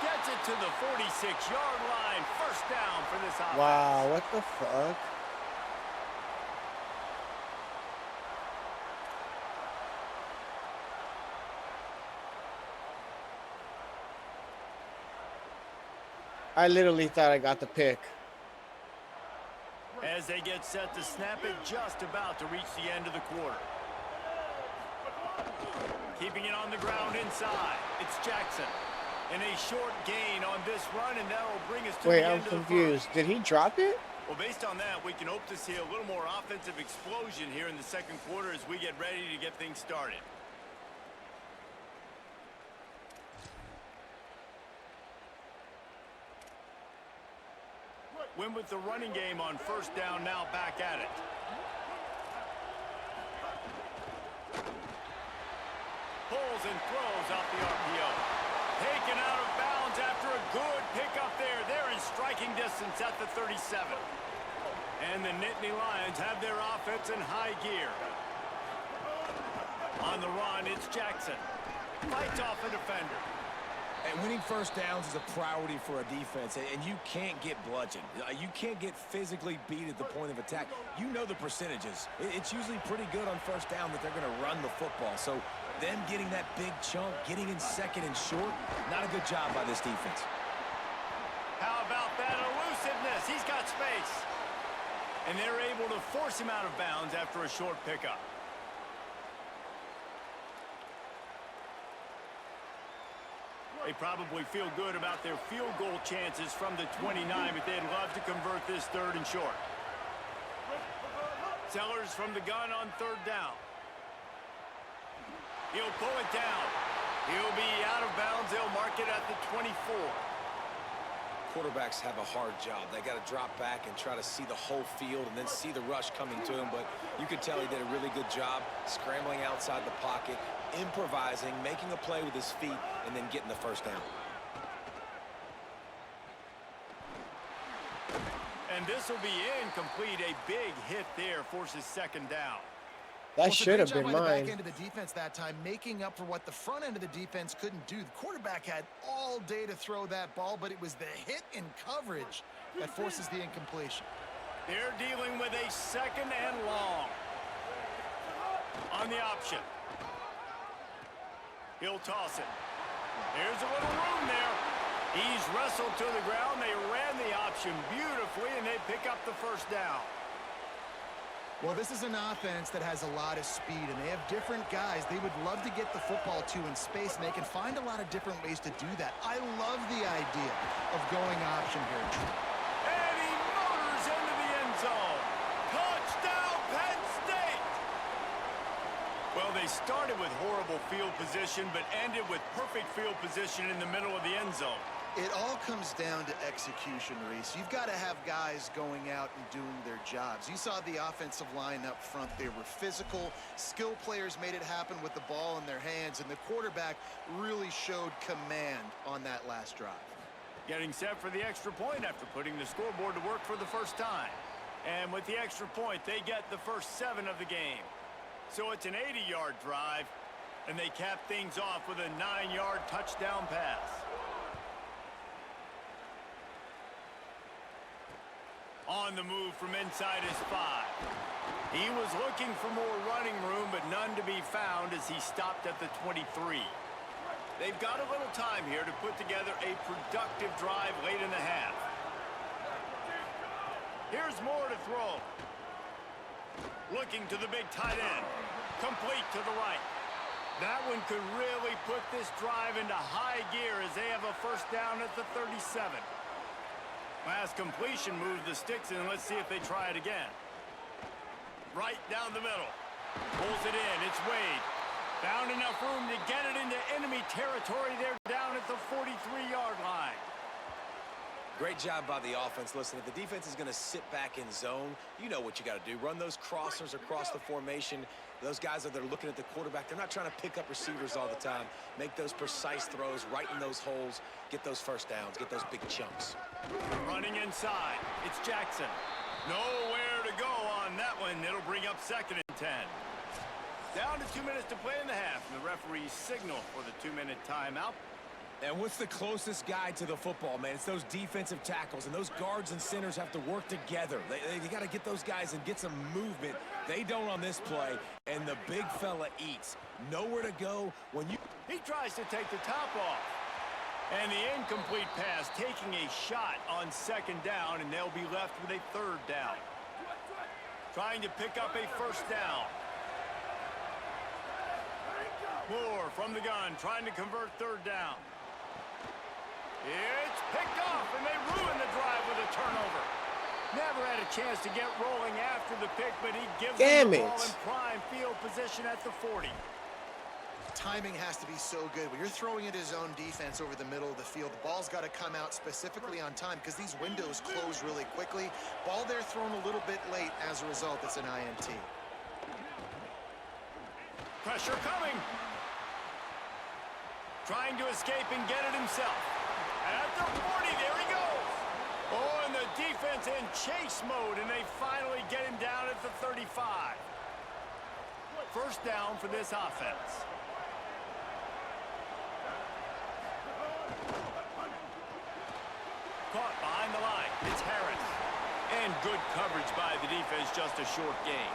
Gets it to the 46-yard line. First down for this offense. Wow, what the fuck? I literally thought I got the pick. As they get set to snap it, just about to reach the end of the quarter. Keeping it on the ground inside. It's Jackson. And a short gain on this run, and that'll bring us to the end of the first. Wait, I'm confused. Did he drop it? Well, based on that, we can hope to see a little more offensive explosion here in the second quarter as we get ready to get things started. Win with the running game on first down, now back at it. Pulls and throws out the RPO. Taken out of bounds after a good pickup there. They're in striking distance at the 37. And the Nittany Lions have their offense in high gear. On the run, it's Jackson. Fights off a defender. And winning first downs is a priority for a defense, and you can't get bludgeoned. You can't get physically beat at the point of attack. You know the percentages. It's usually pretty good on first down that they're going to run the football. So them getting that big chunk, getting in second and short, not a good job by this defense. How about that elusiveness? He's got space. And they're able to force him out of bounds after a short pickup. They probably feel good about their field goal chances from the 29, but they'd love to convert this 3rd and short. Sellers from the gun on 3rd down. He'll pull it down. He'll be out of bounds. They'll mark it at the 24. Quarterbacks have a hard job. They got to drop back and try to see the whole field and then see the rush coming to him. But you could tell he did a really good job scrambling outside the pocket, improvising, making a play with his feet, and then getting the first down. And this will be incomplete. A big hit there forces 2nd down. That should have been mine. The back mine. end of the defense that time, making up for what the front end of the defense couldn't do. The quarterback had all day to throw that ball, but it was the hit in coverage that forces the incompletion. They're dealing with a 2nd and long. On the option. He'll toss it. There's a little room there. He's wrestled to the ground. They ran the option beautifully, and they pick up the first down. Well, this is an offense that has a lot of speed, and they have different guys they would love to get the football to in space, and they can find a lot of different ways to do that. I love the idea of going option here. And he motors into the end zone. Touchdown, Penn State! Well, they started with horrible field position, but ended with perfect field position in the middle of the end zone. It all comes down to execution, Reese. You've got to have guys going out and doing their jobs. You saw the offensive line up front. They were physical. Skill players made it happen with the ball in their hands, and the quarterback really showed command on that last drive. Getting set for the extra point after putting the scoreboard to work for the first time. And with the extra point, they get the first 7 of the game. So it's an 80-yard drive, and they cap things off with a 9-yard touchdown pass. On the move from inside his 5. He was looking for more running room, but none to be found as he stopped at the 23. They've got a little time here to put together a productive drive late in the half. Here's more to throw. Looking to the big tight end. Complete to the right. That one could really put this drive into high gear as they have a first down at the 37. Last completion moves the sticks in. Let's see if they try it again. Right down the middle. Pulls it in. It's Wade. Found enough room to get it into enemy territory. They're down at the 43-yard line. Great job by the offense. Listen, if the defense is going to sit back in zone, you know what you got to do. Run those crossers across the formation. Those guys are there looking at the quarterback. They're not trying to pick up receivers all the time. Make those precise throws right in those holes. Get those first downs. Get those big chunks. Running inside. It's Jackson. Nowhere to go on that one. It'll bring up 2nd and 10. Down to 2 minutes to play in the half. And the referees signal for the 2-minute timeout. And what's the closest guy to the football, man? It's those defensive tackles, and those guards and centers have to work together. They got to get those guys and get some movement. They don't on this play, and the big fella eats. Nowhere to go when you... He tries to take the top off. And the incomplete pass taking a shot on 2nd down, and they'll be left with a 3rd down. Trying to pick up a first down. Moore from the gun, trying to convert 3rd down. It's picked off, and they ruin the drive with a turnover. Never had a chance to get rolling after the pick, but he gives them the ball in prime field position at the 40. Timing has to be so good. When you're throwing at his own defense over the middle of the field, the ball's got to come out specifically on time because these windows close really quickly. Ball there thrown a little bit late. As a result, it's an INT. Pressure coming. Trying to escape and get it himself. At the 40, there he goes. Oh, and the defense in chase mode, and they finally get him down at the 35. First down for this offense. Caught behind the line. It's Harris. And good coverage by the defense, just a short gain.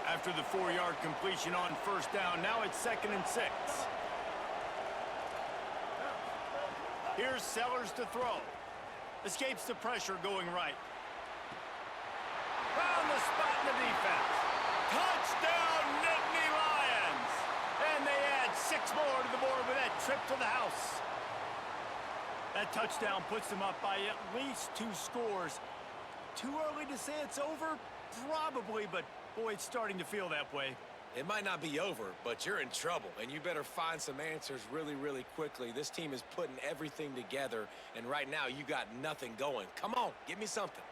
After the 4-yard completion on first down, now it's 2nd and 6. Here's Sellers to throw. Escapes the pressure going right. trip to the house. That touchdown puts them up by at least 2 scores. Too early to say it's over? Probably, but boy, it's starting to feel that way. It might not be over, but you're in trouble, and you better find some answers really, really quickly. This team is putting everything together, and right now you got nothing going. Come on, give me something.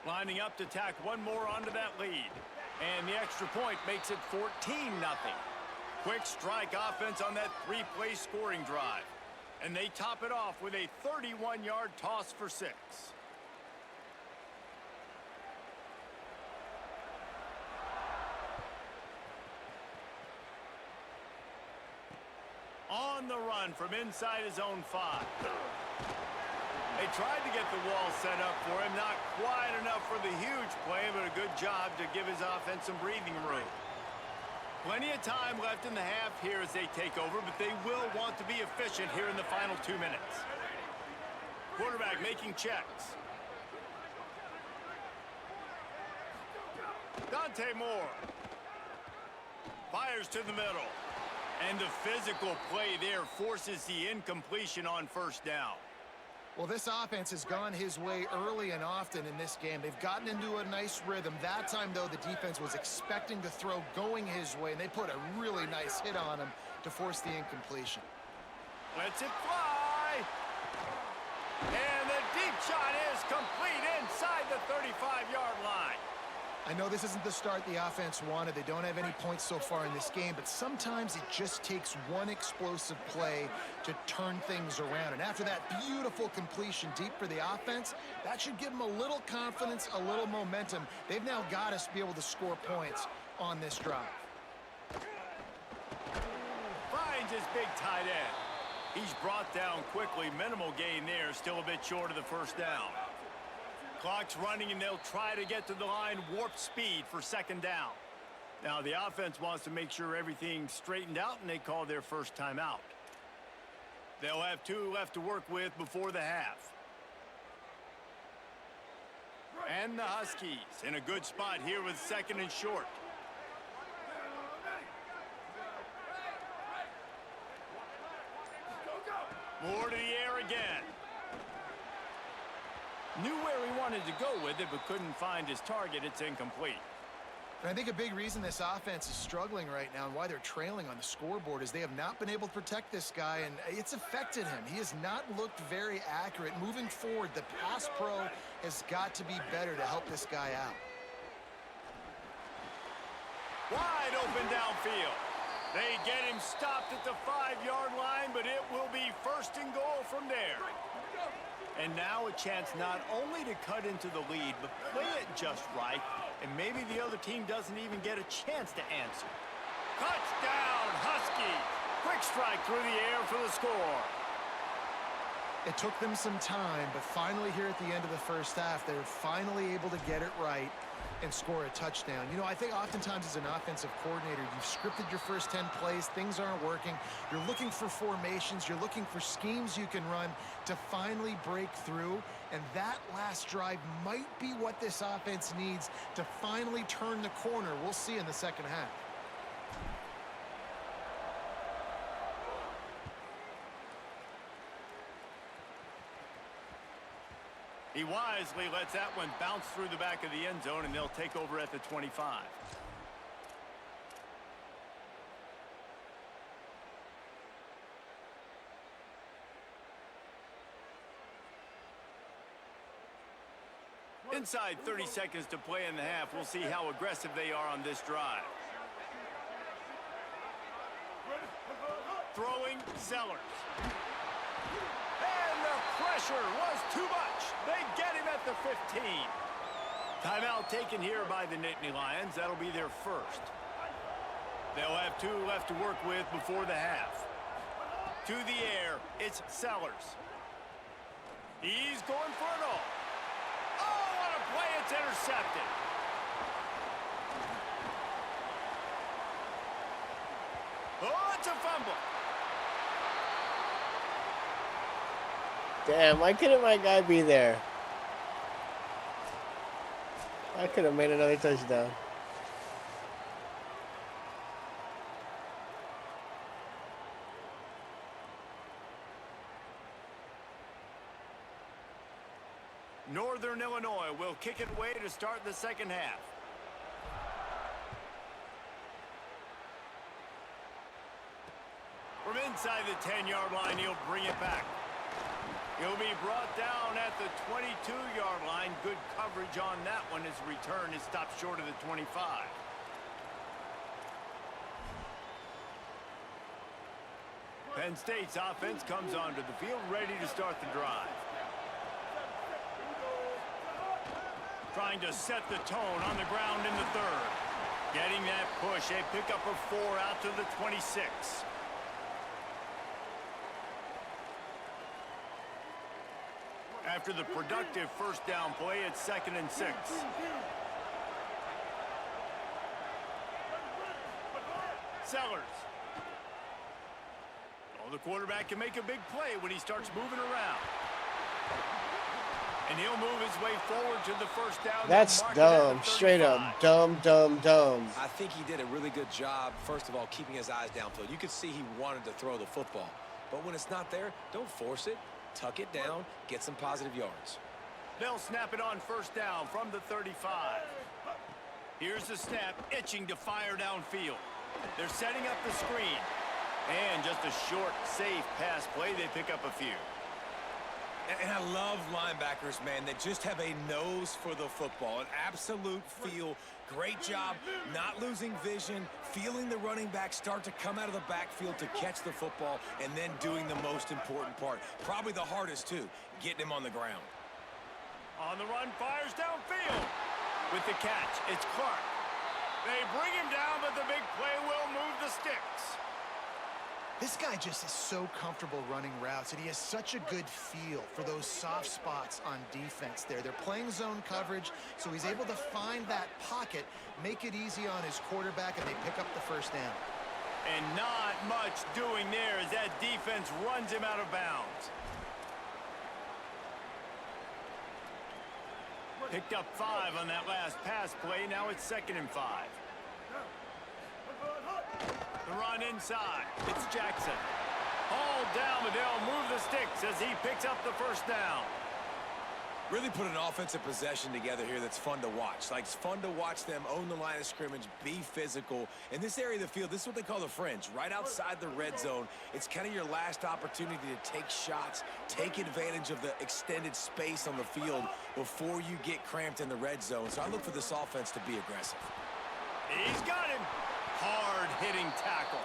Lining up to tack one more onto that lead. And the extra point makes it 14-0. Quick strike offense on that 3-play scoring drive. And they top it off with a 31-yard toss for 6. On the run from inside his own 5. They tried to get the wall set up for him. Not quite enough for the huge play, but a good job to give his offense some breathing room. Plenty of time left in the half here as they take over, but they will want to be efficient here in the final 2 minutes. Quarterback making checks. Dante Moore. Fires to the middle. And the physical play there forces the incompletion on first down. Well, this offense has gone his way early and often in this game. They've gotten into a nice rhythm. That time, though, the defense was expecting to throw going his way, and they put a really nice hit on him to force the incompletion. Lets it fly. And the deep shot is complete inside the 35-yard line. I know this isn't the start the offense wanted. They don't have any points so far in this game, but sometimes it just takes one explosive play to turn things around. And after that beautiful completion deep for the offense, that should give them a little confidence, a little momentum. They've now got us to be able to score points on this drive. Finds his big tight end. He's brought down quickly. Minimal gain there, still a bit short of the first down. Clock's running, and they'll try to get to the line warp speed for second down. Now, the offense wants to make sure everything's straightened out, and they call their first timeout. They'll have 2 left to work with before the half. And the Huskies in a good spot here with second and short. More to the air again. Knew where he wanted to go with it, but couldn't find his target. It's incomplete. And I think a big reason this offense is struggling right now and why they're trailing on the scoreboard is they have not been able to protect this guy, and it's affected him. He has not looked very accurate. Moving forward, the pass pro has got to be better to help this guy out. Wide open downfield. They get him stopped at the 5-yard line, but it will be first and goal from there. And now a chance not only to cut into the lead, but play it just right, and maybe the other team doesn't even get a chance to answer. Touchdown, Huskies! Quick strike through the air for the score. It took them some time, but finally here at the end of the first half, they were finally able to get it right and score a touchdown. You know, I think oftentimes as an offensive coordinator, you've scripted your first 10 plays, things aren't working. You're looking for formations, you're looking for schemes you can run to finally break through, and that last drive might be what this offense needs to finally turn the corner. We'll see in the second half. He wisely lets that one bounce through the back of the end zone, and they'll take over at the 25. Inside 30 seconds to play in the half. We'll see how aggressive they are on this drive. Throwing, Sellers. And the pressure was too much. They get him at the 15. Timeout taken here by the Nittany Lions. That'll be their first. They'll have 2 left to work with before the half. To the air, it's Sellers. He's going for it all. Oh, what a play. It's intercepted. Oh, it's a fumble. Damn, why couldn't my guy be there? I could have made another touchdown. they'll kick it away to start the second half. From inside the 10-yard line, he'll bring it back. He'll be brought down at the 22-yard line. Good coverage on that one. His return is stopped short of the 25. Penn State's offense comes onto the field, ready to start the drive. Trying to set the tone on the ground in the third. Getting that push, a pickup of 4 out to the 26. After the productive first down play, it's 2nd and 6. Sellers. Oh, the quarterback can make a big play when he starts moving around. And he'll move his way forward to the first down. That's dumb. Straight up dumb, dumb, dumb. I think he did a really good job, first of all, keeping his eyes downfield. You could see he wanted to throw the football. But when it's not there, don't force it. Tuck it down, get some positive yards. They'll snap it on first down from the 35. Here's the snap, itching to fire downfield. They're setting up the screen. And just a short, safe pass play. They pick up a few. And I love linebackers, man. They just have a nose for the football, an absolute feel. Great job not losing vision, feeling the running back start to come out of the backfield to catch the football, and then doing the most important part. Probably the hardest, too, getting him on the ground. On the run, fires downfield. With the catch, it's Clark. They bring him down, but the big play will move the sticks. This guy just is so comfortable running routes, and he has such a good feel for those soft spots on defense there. They're playing zone coverage, so he's able to find that pocket, make it easy on his quarterback, and they pick up the first down. And not much doing there as that defense runs him out of bounds. Picked up 5 on that last pass play. Now it's 2nd and 5. The run inside. It's Jackson. Hauled down, but they'll move the sticks as he picks up the first down. Really put an offensive possession together here that's fun to watch. Like, it's fun to watch them own the line of scrimmage, be physical. In this area of the field, this is what they call the fringe, right outside the red zone. It's kind of your last opportunity to take shots, take advantage of the extended space on the field before you get cramped in the red zone. So I look for this offense to be aggressive. He's got him. Hard-hitting tackle.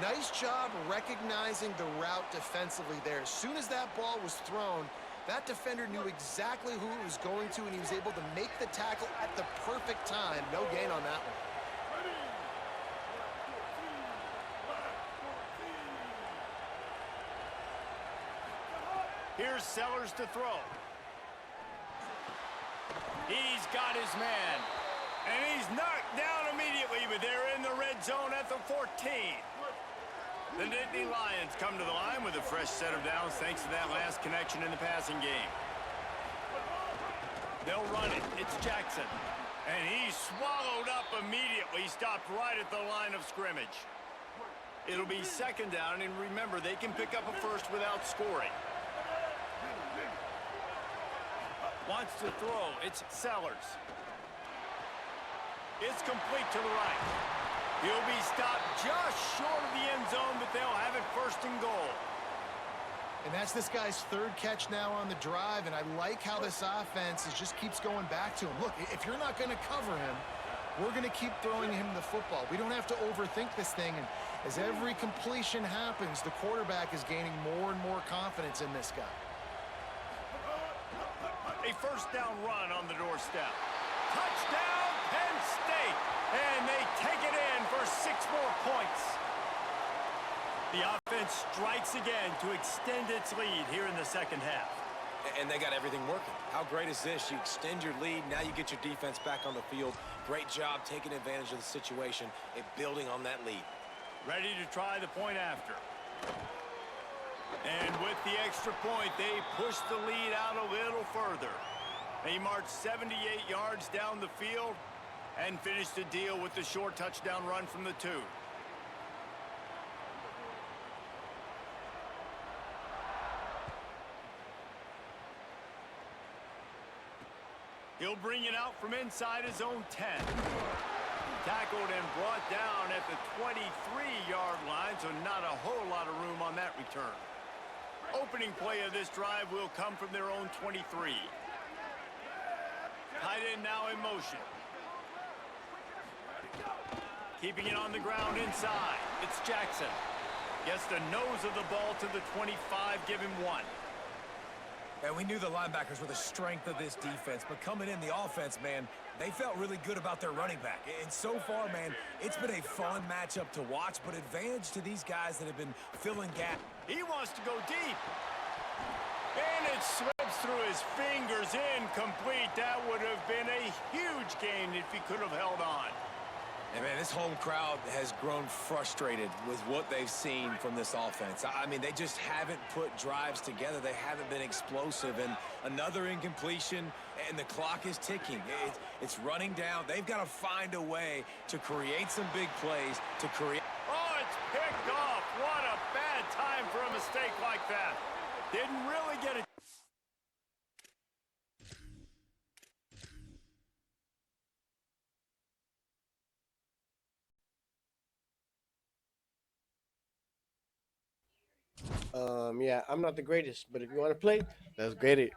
Nice job recognizing the route defensively there. As soon as that ball was thrown, that defender knew exactly who it was going to, and he was able to make the tackle at the perfect time. No gain on that one. Here's Sellers to throw. He's got his man. And he's knocked down immediately, but they're in the red zone at the 14. The Nittany Lions come to the line with a fresh set of downs thanks to that last connection in the passing game. They'll run it. It's Jackson. And he's swallowed up immediately, stopped right at the line of scrimmage. It'll be 2nd down, and remember, they can pick up a first without scoring. Wants to throw. It's Sellers. It's complete to the right. He'll be stopped just short of the end zone, but they'll have it 1st and goal. And that's this guy's 3rd catch now on the drive, and I like how this offense just keeps going back to him. Look, if you're not going to cover him, we're going to keep throwing him the football. We don't have to overthink this thing, and as every completion happens, the quarterback is gaining more and more confidence in this guy. A first down run on the doorstep. Touchdown, Penn State! And they take it in for 6 more points. The offense strikes again to extend its lead here in the second half. And they got everything working. How great is this? You extend your lead. Now you get your defense back on the field. Great job taking advantage of the situation and building on that lead. Ready to try the point after. And with the extra point, they push the lead out a little further. They march 78 yards down the field and finish the deal with the short touchdown run from the 2. He'll bring it out from inside his own 10. Tackled and brought down at the 23-yard line, so not a whole lot of room on that return. Opening play of this drive will come from their own 23. Tight end now in motion. Keeping it on the ground inside. It's Jackson. Gets the nose of the ball to the 25, give him 1. And we knew the linebackers were the strength of this defense, but coming in the offense, man, they felt really good about their running back. And so far, man, it's been a fun matchup to watch, but advantage to these guys that have been filling gaps. He wants to go deep. And it slips through his fingers, incomplete. That would have been a huge gain if he could have held on. And, man, this home crowd has grown frustrated with what they've seen from this offense. I mean, they just haven't put drives together. They haven't been explosive. And another incompletion, and the clock is ticking. It's running down. They've got to find a way to create some big plays, to create... Oh, it's picked off. What a bad time for a mistake like that. Didn't really get it. Yeah, I'm not the greatest, but if you want to play, let's get it.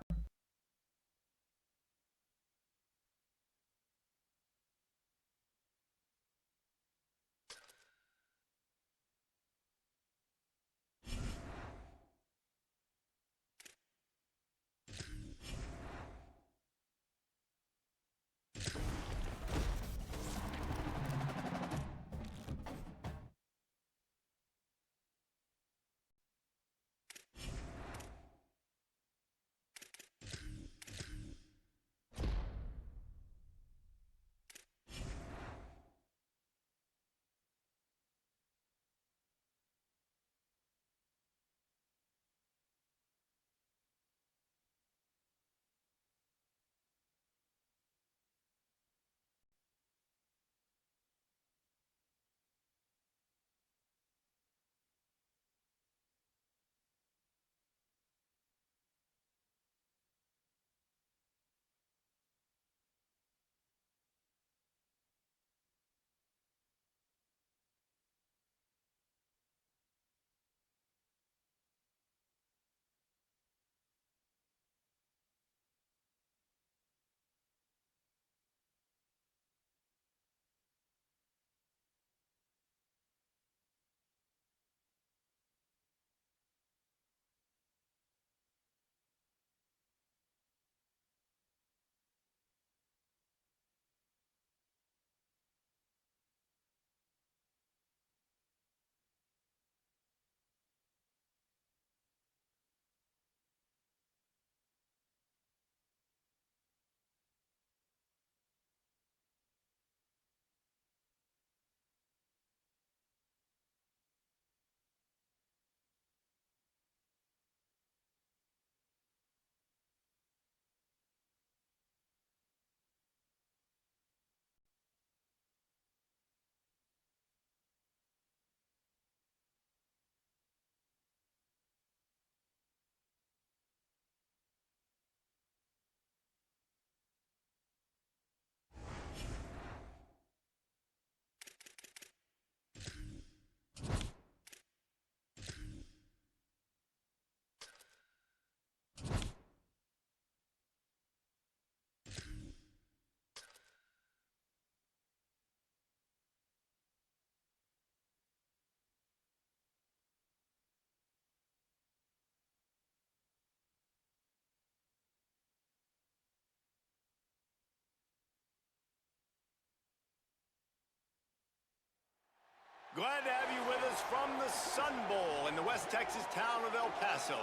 Glad to have you with us from the Sun Bowl in the West Texas town of El Paso.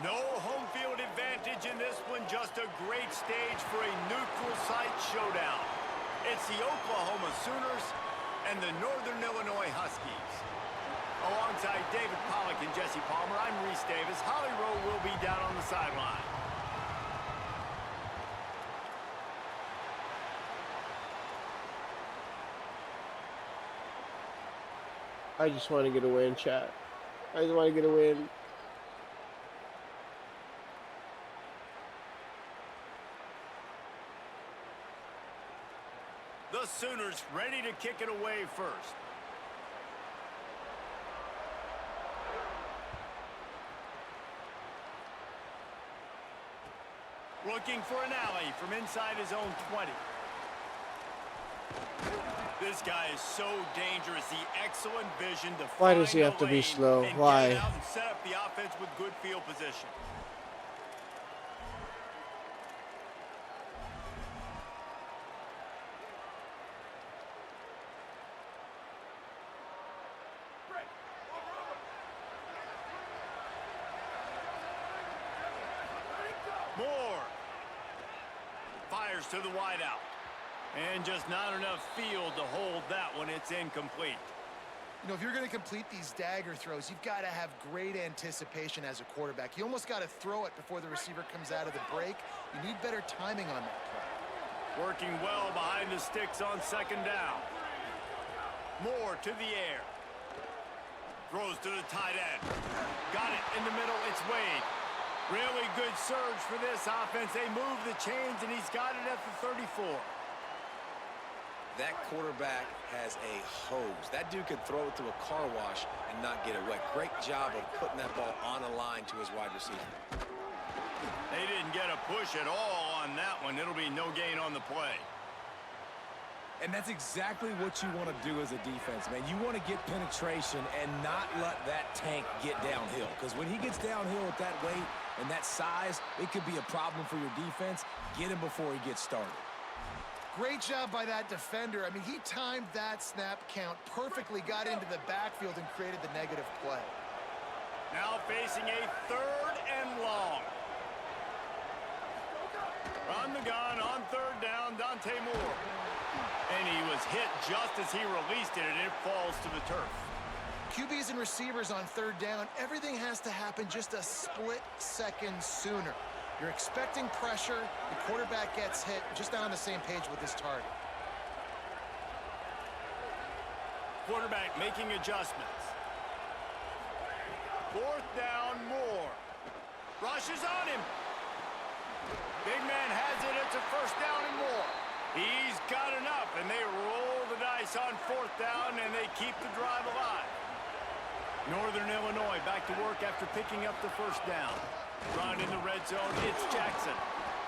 No home field advantage in this one, just a great stage for a neutral site showdown. It's the Oklahoma Sooners and the Northern Illinois Huskies. Alongside David Pollack and Jesse Palmer, I'm Reese Davis. Holly Rowe will be down on the sideline. I just want to get a win, chat. I just want to get a win. The Sooners ready to kick it away first. Looking for an alley from inside his own 20. This guy is so dangerous. The excellent vision to Why find does he have to a be lane slow? and Why? get it out and set up the offense with good field position. Moore fires to the wideout. And just not enough field to hold that one. It's incomplete. You know, if you're going to complete these dagger throws, you've got to have great anticipation as a quarterback. You almost got to throw it before the receiver comes out of the break. You need better timing on that play. Working well behind the sticks on second down. Moore to the air. Throws to the tight end. Got it in the middle. It's Wade. Really good surge for this offense. They move the chains, and he's got it at the 34. That quarterback has a hose. That dude could throw it through a car wash and not get it wet. Great job of putting that ball on a line to his wide receiver. They didn't get a push at all on that one. It'll be no gain on the play. And that's exactly what you want to do as a defense, man. You want to get penetration and not let that tank get downhill. Because when he gets downhill with that weight and that size, it could be a problem for your defense. Get him before he gets started. Great job by that defender. I mean, he timed that snap count perfectly, got into the backfield and created the negative play. Now facing a 3rd and long. On the gun, on 3rd down, Dante Moore. And he was hit just as he released it, and it falls to the turf. QBs and receivers on 3rd down, everything has to happen just a split second sooner. You're expecting pressure, the quarterback gets hit, just not on the same page with his target. Quarterback making adjustments. 4th down, Moore. Rushes on him. Big man has it. It's a 1st down and more. He's got enough, and they roll the dice on 4th down, and they keep the drive alive. Northern Illinois back to work after picking up the 1st down. Run in the red zone, it's Jackson.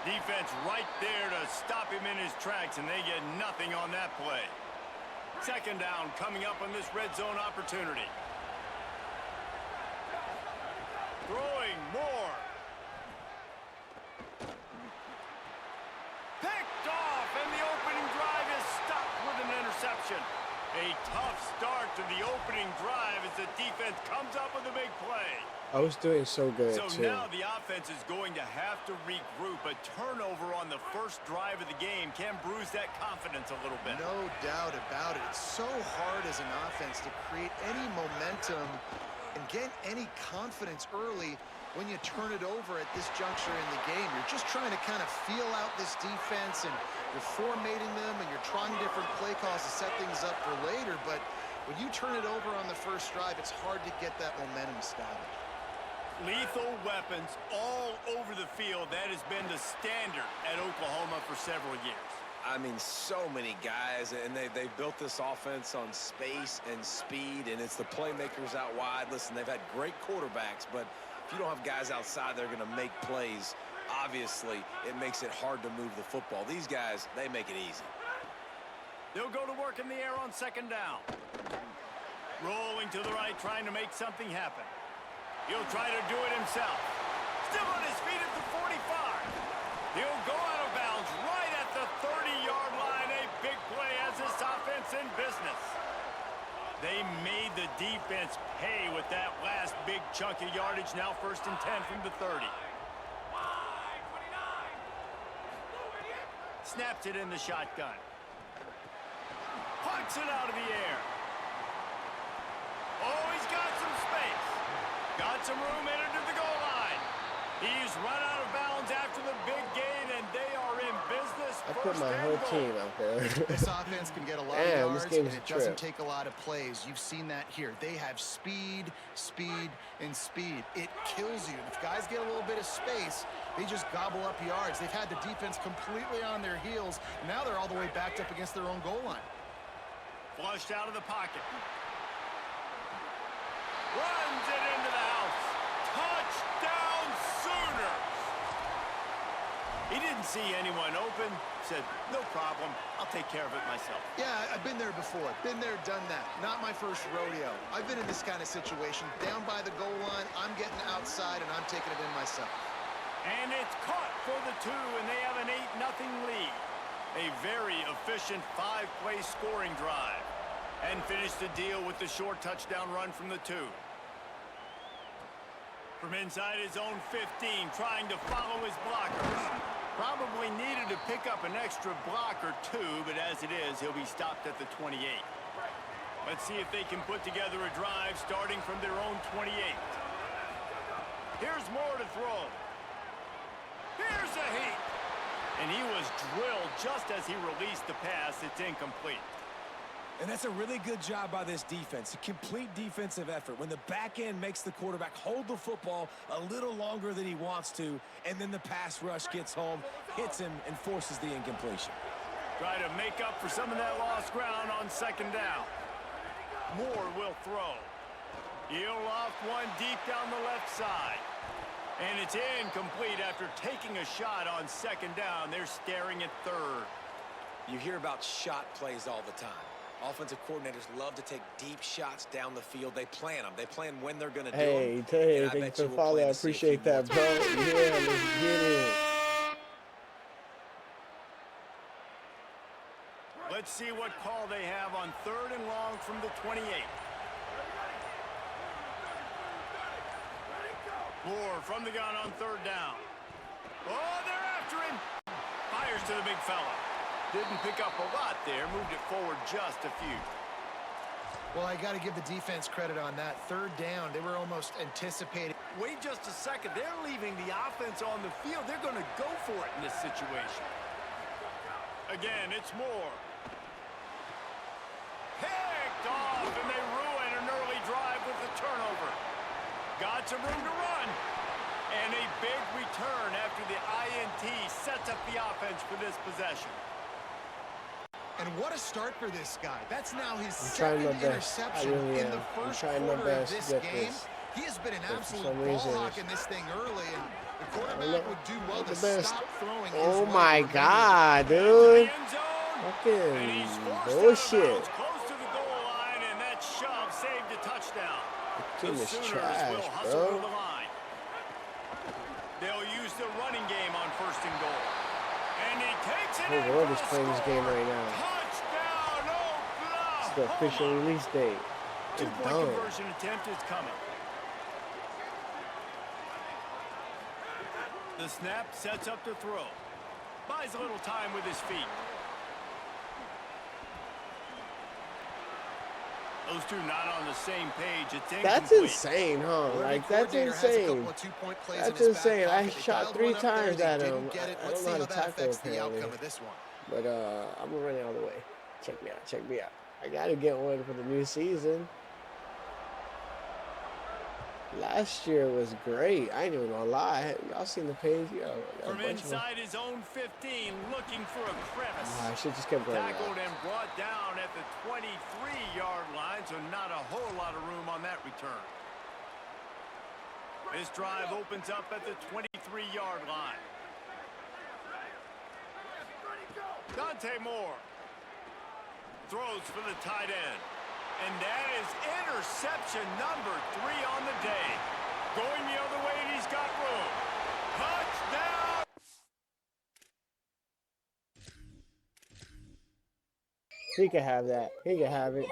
Defense right there to stop him in his tracks, and they get nothing on that play. 2nd down coming up on this red zone opportunity. Throwing Moore. Picked off, and the opening drive is stopped with an interception. A tough start to the opening drive as the defense comes up with a big play. I was doing so good, So too. now the offense is going to have to regroup. A turnover on the 1st drive of the game can bruise that confidence a little bit. No doubt about it. It's so hard as an offense to create any momentum and get any confidence early when you turn it over at this juncture in the game. You're just trying to kind of feel out this defense, and you're formatting them, and you're trying different play calls to set things up for later. But when you turn it over on the 1st drive, it's hard to get that momentum established. Lethal weapons all over the field. That has been the standard at Oklahoma for several years. I mean, so many guys, and they built this offense on space and speed, and it's the playmakers out wide. Listen, they've had great quarterbacks, but if you don't have guys outside, they're going to make plays. Obviously, it makes it hard to move the football. These guys, they make it easy. They'll go to work in the air on 2nd down. Rolling to the right, trying to make something happen. He'll try to do it himself. Still on his feet at the 45. He'll go out of bounds right at the 30-yard line. A big play as this offense in business. They made the defense pay with that last big chunk of yardage. Now 1st and 10 from the 30. Snaps it in the shotgun. Pucks it out of the air. Oh, he's got some space. Got some room, entered to the goal line. He's run out of bounds after the big gain, and they are in business. I put my whole team out there. This offense can get a lot Damn, of this yards, game's and a it doesn't trip. take a lot of plays. You've seen that here. They have speed, speed, and speed. It kills you. If guys get a little bit of space, they just gobble up yards. They've had the defense completely on their heels. Now they're all the way backed up against their own goal line. Flushed out of the pocket. Runs it into the house. Touchdown Sooners! He didn't see anyone open. Said, no problem. I'll take care of it myself. Yeah, I've been there before. Been there, done that. Not my first rodeo. I've been in this kind of situation. Down by the goal line, I'm getting outside, and I'm taking it in myself. And it's caught for the 2, and they have an 8-0 lead. A very efficient 5-play scoring drive. And finished the deal with the short touchdown run from the 2. From inside his own 15, trying to follow his blockers. Probably needed to pick up an extra block or 2, but as it is, he'll be stopped at the 28. Let's see if they can put together a drive starting from their own 28. Here's more to throw. Here's a heat. And he was drilled just as he released the pass. It's incomplete. And that's a really good job by this defense. A complete defensive effort. When the back end makes the quarterback hold the football a little longer than he wants to, and then the pass rush gets home, hits him, and forces the incompletion. Try to make up for some of that lost ground on second down. Moore will throw. He'll loft one deep down the left side. And it's incomplete after taking a shot on second down. They're staring at third. You hear about shot plays all the time. Offensive coordinators love to take deep shots down the field. They plan them. They plan when they're going to do them. Hey, thank you for the follow. I appreciate that, bro. Yeah, let's get it. Let's see what call they have on 3rd and long from the 28. Moore from the gun on 3rd down. Oh, they're after him. Fires to the big fella. Didn't pick up a lot there. Moved it forward just a few. Well, I got to give the defense credit on that. 3rd down, they were almost anticipating. Wait just a second. They're leaving the offense on the field. They're going to go for it in this situation. Again, it's Moore. Picked off, and they ruin an early drive with the turnover. Got some room to run. And a big return after the INT sets up the offense for this possession. And what a start for this guy. That's now his second interception in the first quarter of this game. He has been an absolute ball hawk in this thing early, and the quarterback would do well to stop throwing. Oh my God, dude. Fucking bullshit. Close to the goal line, and that shove saved a touchdown. The team is trash, bro. They'll use the running game on 1st and goal. And he takes it. The whole world is playing this game right now. Touchdown, Oklahoma! It's the official release date. It's Two-point done. conversion attempt is coming. The snap sets up to throw. Buys a little time with his feet. Those two not on the same page. It's incomplete. That's insane, huh? Like, that's insane. That's insane. I shot 3 times at him. I don't know how to tackle apparently. But I'm gonna run it all the way. Check me out. Check me out. I gotta get one for the new season. Last year was great. I ain't even gonna lie. Y'all seen the page? From inside his own 15, looking for a crevice. I should just kept going. Tackled and brought down at the 23-yard line, so not a whole lot of room on that return. This drive opens up at the 23-yard line. Dante Moore throws for the tight end. And that is interception number 3 on the day. Going the other way, and he's got room. Touchdown! He can have that. He can have it.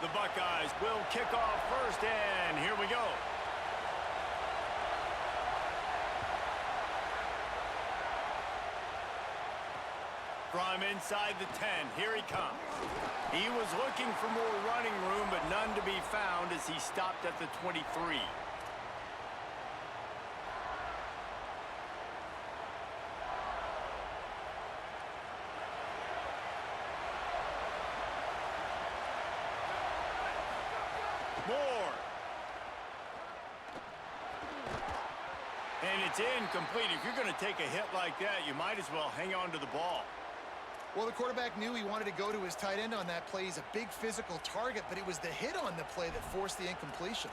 The Buckeyes will kick off first, and here we go. From inside the 10, here he comes. He was looking for more running room, but none to be found as he stopped at the 23. More. And it's incomplete. If you're going to take a hit like that, you might as well hang on to the ball. Well, the quarterback knew he wanted to go to his tight end on that play. He's a big physical target, but it was the hit on the play that forced the incompletion.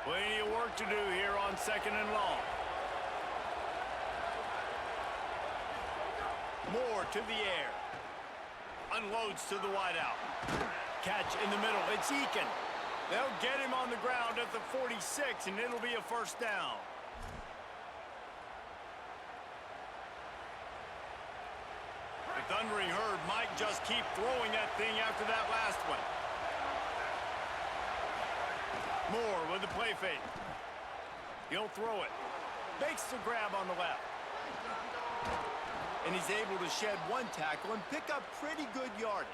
Plenty of work to do here on 2nd and long. Moore to the air. Unloads to the wideout. Catch in the middle. It's Eakin. They'll get him on the ground at the 46, and it'll be a first down. The Thundering Herd might just keep throwing that thing after that last one. Moore with the play fake. He'll throw it. Makes the grab on the left. And he's able to shed one tackle and pick up pretty good yardage.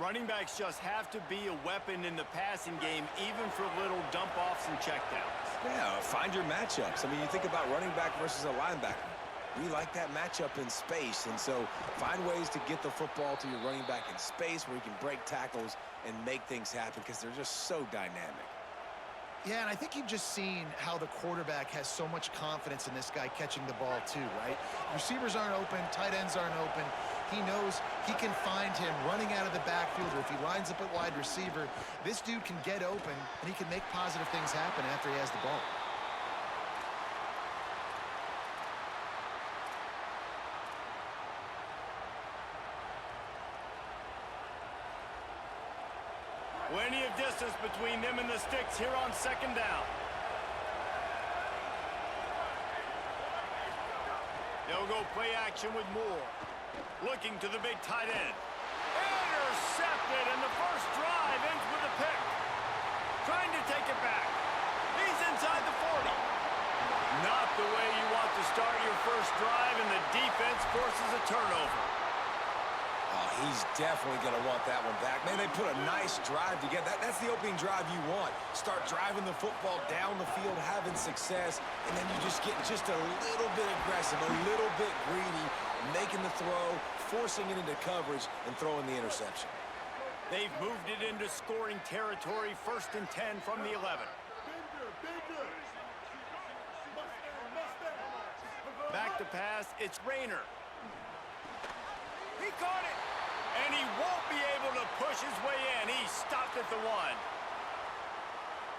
Running backs just have to be a weapon in the passing game, even for little dump-offs and checkdowns. Yeah, find your matchups. I mean, you think about running back versus a linebacker. We like that matchup in space, and so find ways to get the football to your running back in space where he can break tackles and make things happen because they're just so dynamic. Yeah, and I think you've just seen how the quarterback has so much confidence in this guy catching the ball too, right? Receivers aren't open, tight ends aren't open. He knows he can find him running out of the backfield, or if he lines up at wide receiver, this dude can get open, and he can make positive things happen after he has the ball. Plenty of distance between them and the sticks here on 2nd down. They'll go play action with Moore. Looking to the big tight end. Intercepted, and the first drive ends with a pick. Trying to take it back. He's inside the 40. Not the way you want to start your first drive, and the defense forces a turnover. Oh, he's definitely going to want that one back. Man, they put a nice drive together. That's the opening drive you want. Start driving the football down the field, having success, and then you just get just a little bit aggressive, a little bit greedy, making the throw, forcing it into coverage, and throwing the interception. They've moved it into scoring territory, 1st and 10 from the 11. Back to pass, it's Rayner. He caught it, and he won't be able to push his way in. He stopped at the 1.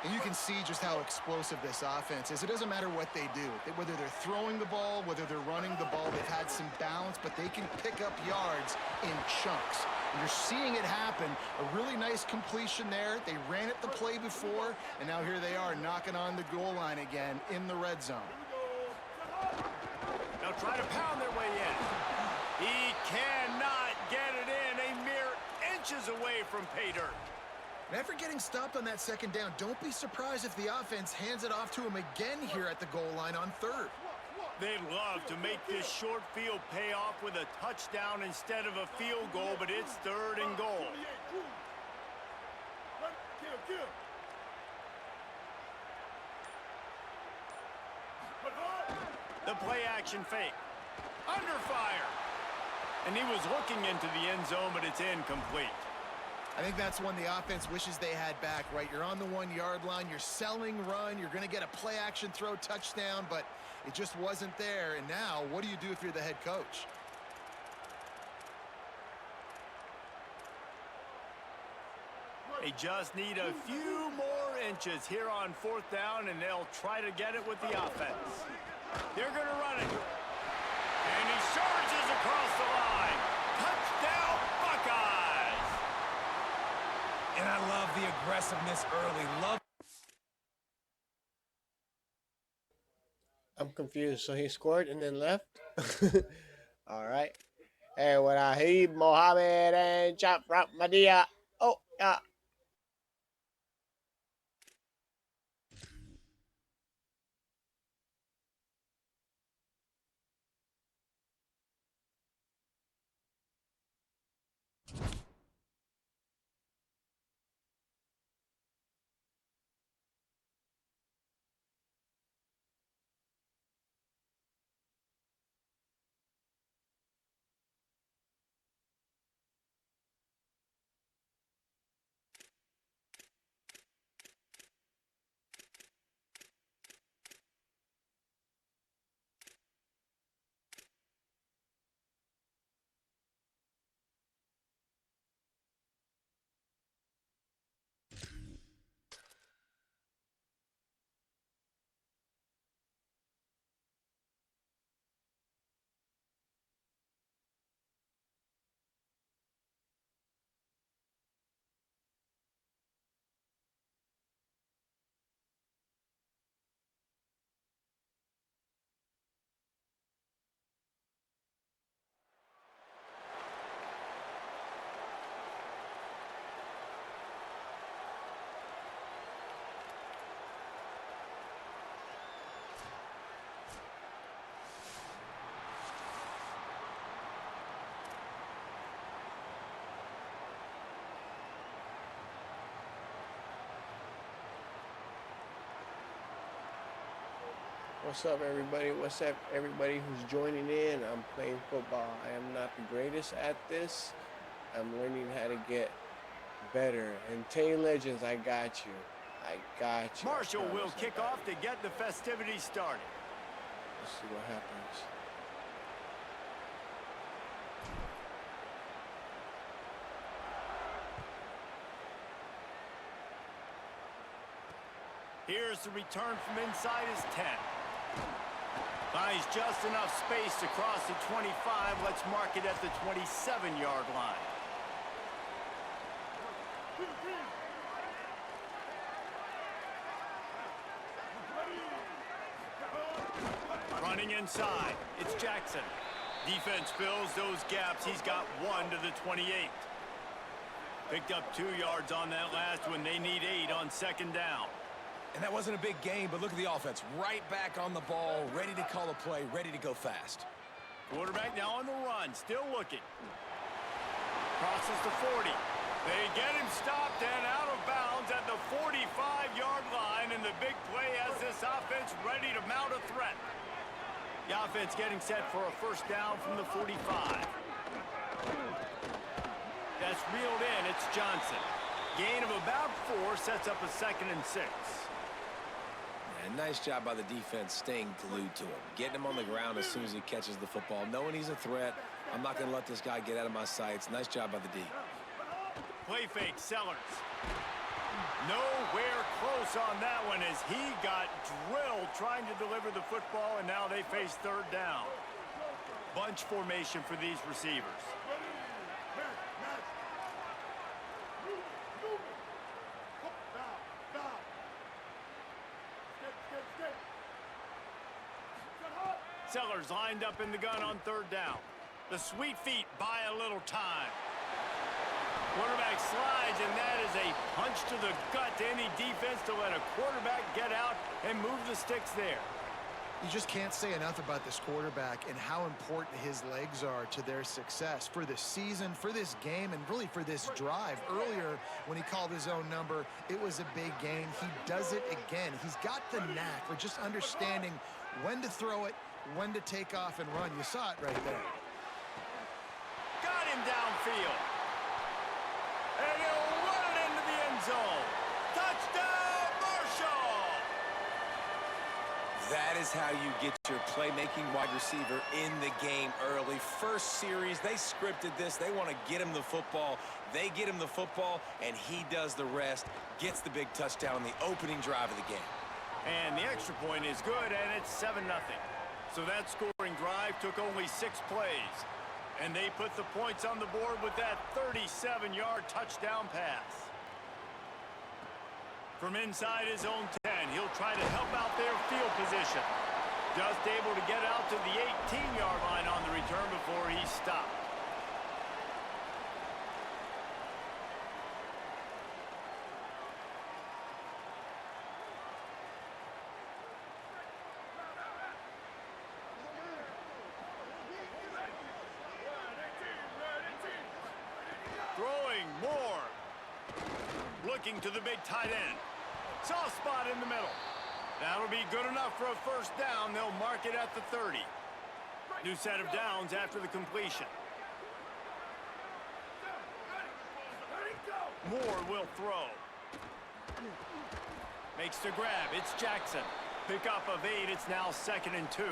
And you can see just how explosive this offense is. It doesn't matter what they do. Whether they're throwing the ball, whether they're running the ball, they've had some balance, but they can pick up yards in chunks. And you're seeing it happen. A really nice completion there. They ran it the play before, and now here they are knocking on the goal line again in the red zone. They'll try to pound their way in. He cannot get it in, a mere inches away from pay dirt. And after getting stopped on that 2nd down, don't be surprised if the offense hands it off to him again here at the goal line on 3rd. They'd love to make this short field pay off with a touchdown instead of a field goal, but it's 3rd and goal. The play action fake. Under fire. And he was looking into the end zone, but it's incomplete. I think that's one the offense wishes they had back, right? You're on the 1-yard line, you're selling run, you're going to get a play action throw touchdown, but it just wasn't there. And now, what do you do if you're the head coach? They just need a few more inches here on 4th down, and they'll try to get it with the offense. They're going to run it. And he surges across the line. Touchdown, Buckeyes! And I love the aggressiveness early. I'm confused. So he scored and then left? All right. Hey, what I hear, Mohammed and Chop Madia. Oh, yeah. What's up, everybody? What's up, everybody who's joining in? I'm playing football. I am not the greatest at this. I'm learning how to get better. And Tay Legends, I got you. I got you. Marshall will kick off to get the festivities started. Let's see what happens. Here's the return from inside his 10. Finds just enough space to cross the 25. Let's mark it at the 27-yard line. Running inside, it's Jackson. Defense fills those gaps. He's got 1 to the 28. Picked up 2 yards on that last one. They need 8 on second down. And that wasn't a big game, but look at the offense. Right back on the ball, ready to call a play, ready to go fast. Quarterback now on the run, still looking. Crosses the 40. They get him stopped and out of bounds at the 45-yard line, and the big play has this offense ready to mount a threat. The offense getting set for a first down from the 45. That's reeled in. It's Johnson. Gain of about 4 sets up a 2nd and 6. And nice job by the defense staying glued to him. Getting him on the ground as soon as he catches the football. Knowing he's a threat, I'm not going to let this guy get out of my sights. Nice job by the D. Play fake, Sellers. Nowhere close on that one as he got drilled trying to deliver the football, and now they face 3rd down. Bunch formation for these receivers. Sellers lined up in the gun on 3rd down. The sweet feet buy a little time. Quarterback slides, and that is a punch to the gut to any defense to let a quarterback get out and move the sticks there. You just can't say enough about this quarterback and how important his legs are to their success for the season, for this game, and really for this drive. Earlier, when he called his own number, it was a big gain. He does it again. He's got the knack for just understanding when to throw it, when to take off and run. You saw it right there. Got him downfield. And he'll run it into the end zone. Touchdown, Marshall! That is how you get your playmaking wide receiver in the game early. First series, they scripted this. They want to get him the football. They get him the football, and he does the rest. Gets the big touchdown on the opening drive of the game. And the extra point is good, and it's 7-0. So that scoring drive took only 6 plays. And they put the points on the board with that 37-yard touchdown pass. From inside his own 10, he'll try to help out their field position. Just able to get out to the 18-yard line on the return before he stopped. Throwing more. Looking to the big tight end. Soft spot in the middle. That'll be good enough for a first down. They'll mark it at the 30. New set of downs after the completion. Moore will throw. Makes the grab. It's Jackson. Pick up of 8. It's now 2nd and 2.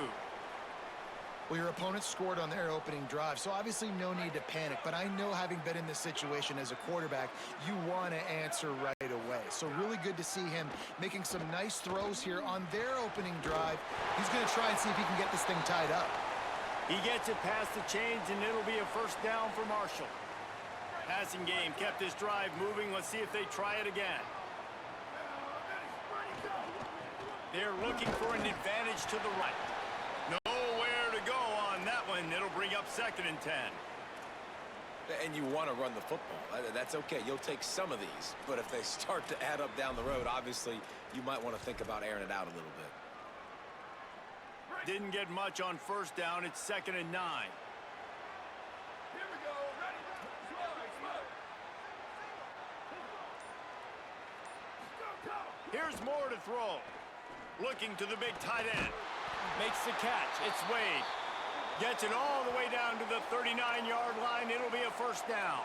Well, your opponent scored on their opening drive, so obviously no need to panic. But I know, having been in this situation as a quarterback, you want to answer right away. So really good to see him making some nice throws here on their opening drive. He's going to try and see if he can get this thing tied up. He gets it past the chains, and it'll be a first down for Marshall. Passing game kept this drive moving. Let's see if they try it again. They're looking for an advantage to the right. Nowhere to go on that one. It'll bring up 2nd and 10. And you want to run the football. That's okay. You'll take some of these. But if they start to add up down the road, obviously, you might want to think about airing it out a little bit. Didn't get much on first down. It's 2nd and 9. Here we go. Ready? Slow. Here's Moore to throw. Looking to the big tight end. Makes the catch. It's Wade. Gets it all the way down to the 39-yard line. It'll be a first down.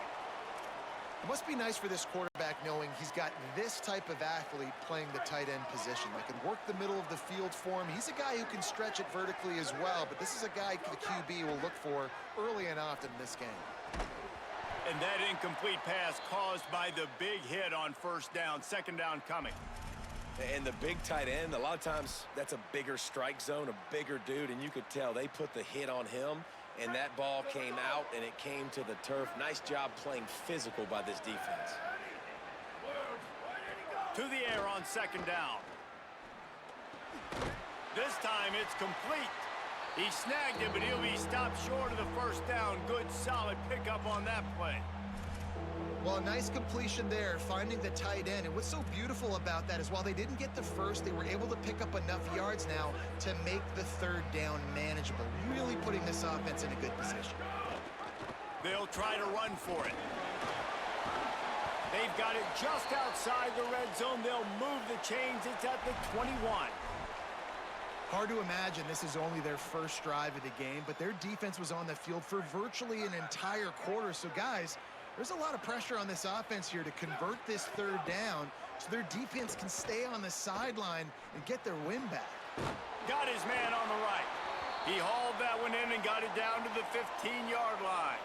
It must be nice for this quarterback knowing he's got this type of athlete playing the tight end position that can work the middle of the field for him. He's a guy who can stretch it vertically as well, but this is a guy the QB will look for early and often in this game. And that incomplete pass caused by the big hit on first down. 2nd down coming. And the big tight end, a lot of times that's a bigger strike zone, a bigger dude, and you could tell they put the hit on him, and that ball came out, and it came to the turf. Nice job playing physical by this defense. To the air on 2nd down. This time it's complete. He snagged it, but he'll be stopped short of the first down. Good, solid pickup on that play. Well, nice completion there, finding the tight end. And what's so beautiful about that is while they didn't get the first, they were able to pick up enough yards now to make the 3rd down manageable, really putting this offense in a good position. They'll try to run for it. They've got it just outside the red zone. They'll move the chains. It's at the 21. Hard to imagine this is only their first drive of the game, but their defense was on the field for virtually an entire quarter. So, guys, there's a lot of pressure on this offense here to convert this 3rd down so their defense can stay on the sideline and get their win back. Got his man on the right. He hauled that one in and got it down to the 15-yard line.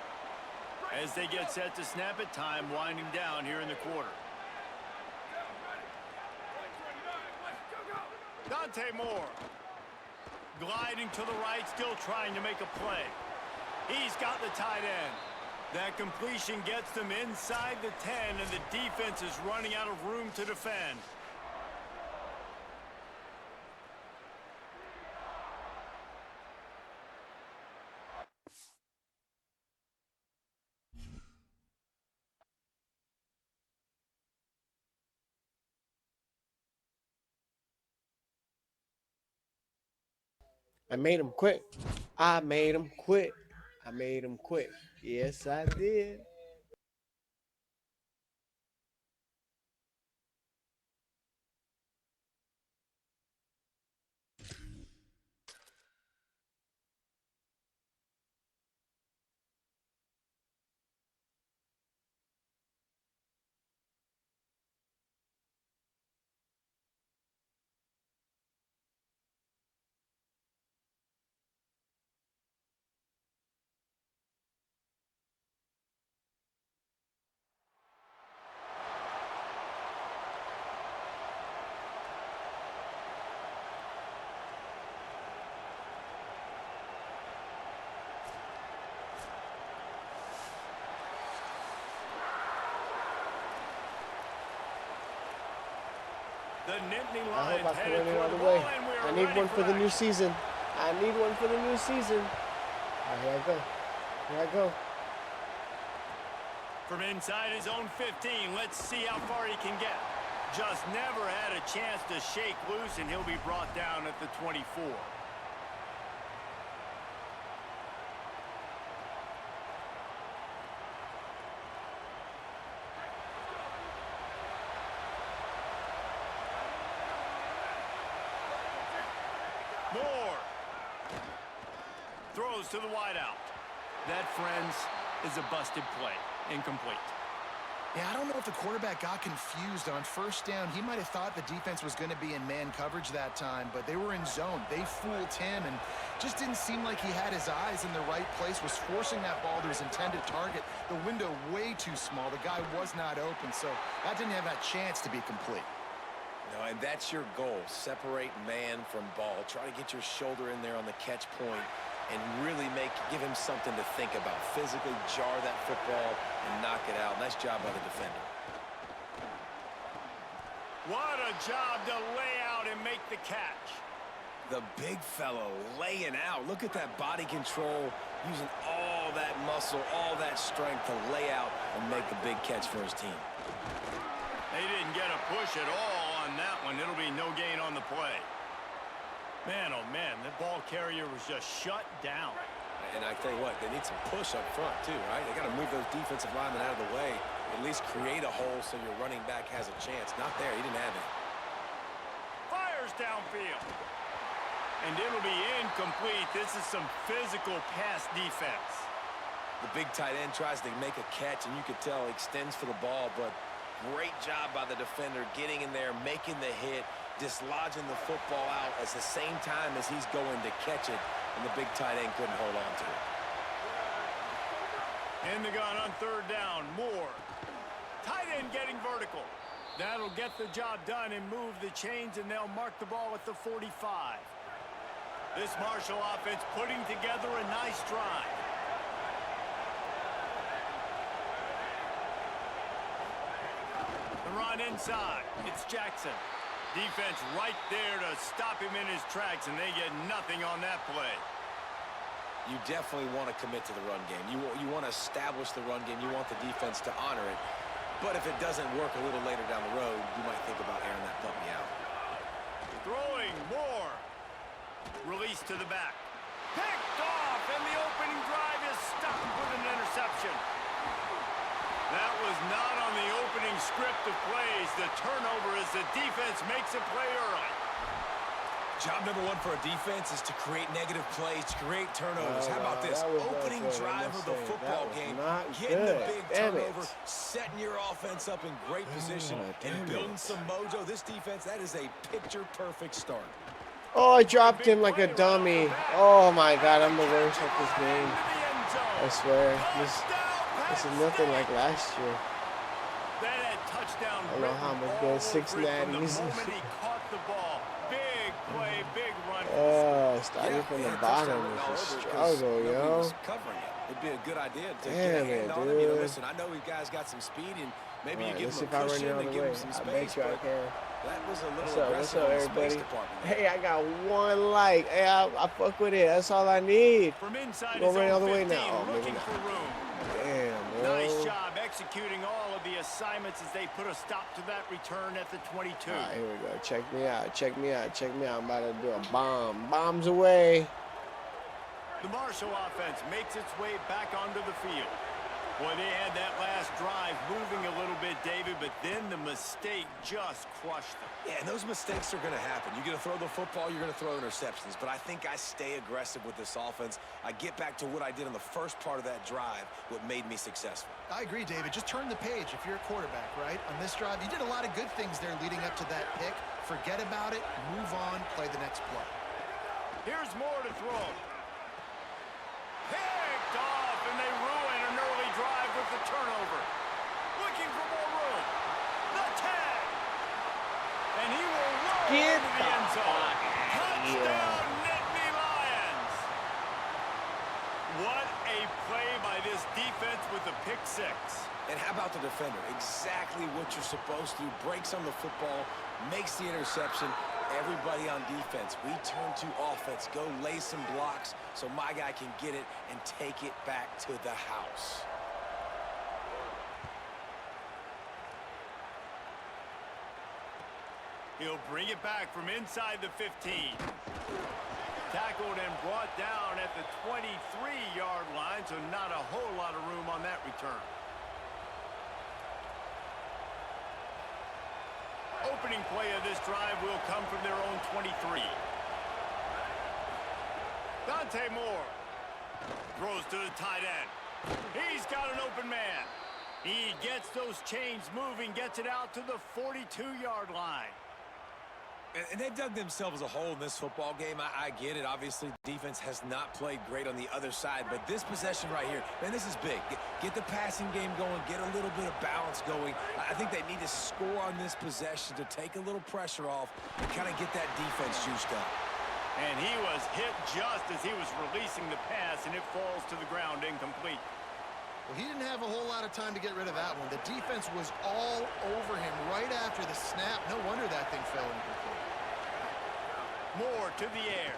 As they get set to snap it, time winding down here in the quarter. Dante Moore. Gliding to the right, still trying to make a play. He's got the tight end. That completion gets them inside the 10, and the defense is running out of room to defend. I made him quit. I made him quit. I made him quit. Yes, I did. The Nittany I Lions hope I can headed run it for all the the ball, way. and we're I need ready one for the new action. season. I need one for the new season. All right, here I go. Here I go. From inside his own 15, let's see how far he can get. Just never had a chance to shake loose, and he'll be brought down at the 24. Moore throws to the wideout. That, friends, is a busted play. Incomplete. Yeah, I don't know if the quarterback got confused on first down. He might have thought the defense was going to be in man coverage that time, but they were in zone. They fooled him and just didn't seem like he had his eyes in the right place, was forcing that ball to his intended target. The window way too small. The guy was not open, so that didn't have that chance to be complete. No, and that's your goal. Separate man from ball. Try to get your shoulder in there on the catch point and really give him something to think about. Physically jar that football and knock it out. Nice job by the defender. What a job to lay out and make the catch. The big fellow laying out. Look at that body control, using all that muscle, all that strength to lay out and make the big catch for his team. They didn't get a push at all on that one. It'll be no gain on the play. Man, oh man, the ball carrier was just shut down. And I tell you what, they need some push up front too, right? They got to move those defensive linemen out of the way, at least create a hole so your running back has a chance. Not there, he didn't have it. Fires downfield. And it'll be incomplete. This is some physical pass defense. The big tight end tries to make a catch, and you could tell he extends for the ball, but great job by the defender getting in there, making the hit, dislodging the football out at the same time as he's going to catch it, and the big tight end couldn't hold on to it. In the gun on third down, Moore. Tight end getting vertical. That'll get the job done and move the chains, and they'll mark the ball at the 45. This Marshall offense putting together a nice drive. The run inside. It's Jackson. Defense right there to stop him in his tracks, and they get nothing on that play. You definitely want to commit to the run game. You want to establish the run game. You want the defense to honor it. But if it doesn't work a little later down the road, you might think about airing that puppy out. Throwing more. Release to the back. Picked off, and the opening drive is stopped with an interception. That was not on the opening script of plays. The turnover as the defense makes a play early. Job number one for a defense is to create negative plays, to create turnovers. How about this? Opening drive of the football game, getting the big turnover, setting your offense up in great position, and building some mojo. This defense, that is a picture-perfect start. Oh, I dropped him like a dummy. Oh, my God, I'm the worst at this game. I swear. This is nothing like last year. That touchdown. I don't know how much good. 6 natties. Big play, big run. Starting from the bottom is a struggle, yo. Covering it. It'd be a good idea to Damn get a hand it, on dude. him. You know, listen, I know you guys got some speed, and maybe you give him a push in and give him some space, but that was a little aggressive on the space department. Hey, I got 1 like. Hey, I fuck with it. That's all I need. From inside Go running all the way 15, now. Oh, maybe looking not. for room. Damn, man. Nice job executing all of the assignments as they put a stop to that return at the 22. All right, here we go. Check me out. Check me out. Check me out. I'm about to do a bomb. Bombs away. The Marshall offense makes its way back onto the field. Boy, they had that last drive moving a little bit, David, but then the mistake just crushed them. Yeah, and those mistakes are going to happen. You're going to throw the football, you're going to throw interceptions, but I think I stay aggressive with this offense. I get back to what I did in the first part of that drive, what made me successful. I agree, David. Just turn the page if you're a quarterback, right? On this drive, you did a lot of good things there leading up to that pick. Forget about it, move on, play the next play. Here's more to throw. Picked off, and they ruin an early drive with the turnover. Looking for more room. The tag. And he will roll into the end zone. Touchdown, Nittany Lions. What a play by this defense with the pick 6. And how about the defender? Exactly what you're supposed to do. Breaks on the football, makes the interception, everybody on defense. We turn to offense. Go lay some blocks so my guy can get it and take it back to the house. He'll bring it back from inside the 15. Tackled and brought down at the 23-yard line, so not a whole lot of room on that return. Opening play of this drive will come from their own 23. Dante Moore throws to the tight end. He's got an open man. He gets those chains moving, gets it out to the 42-yard line. And they've dug themselves a hole in this football game. I get it. Obviously, defense has not played great on the other side. But this possession right here, man, this is big. Get the passing game going. Get a little bit of balance going. I think they need to score on this possession to take a little pressure off and kind of get that defense juiced up. And he was hit just as he was releasing the pass, and it falls to the ground incomplete. Well, he didn't have a whole lot of time to get rid of that one. The defense was all over him right after the snap. No wonder that thing fell incomplete. Moore to the air.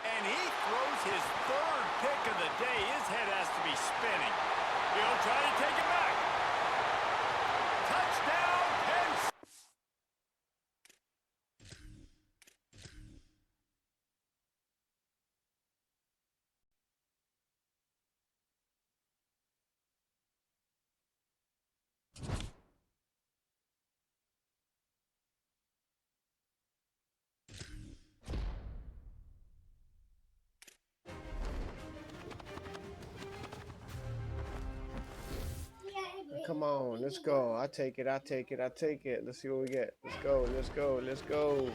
And he throws his third pick of the day. His head has to be spinning. He'll try to take it back. Touchdown, Penn State. Come on, let's go. I take it. Let's see what we get. Let's go.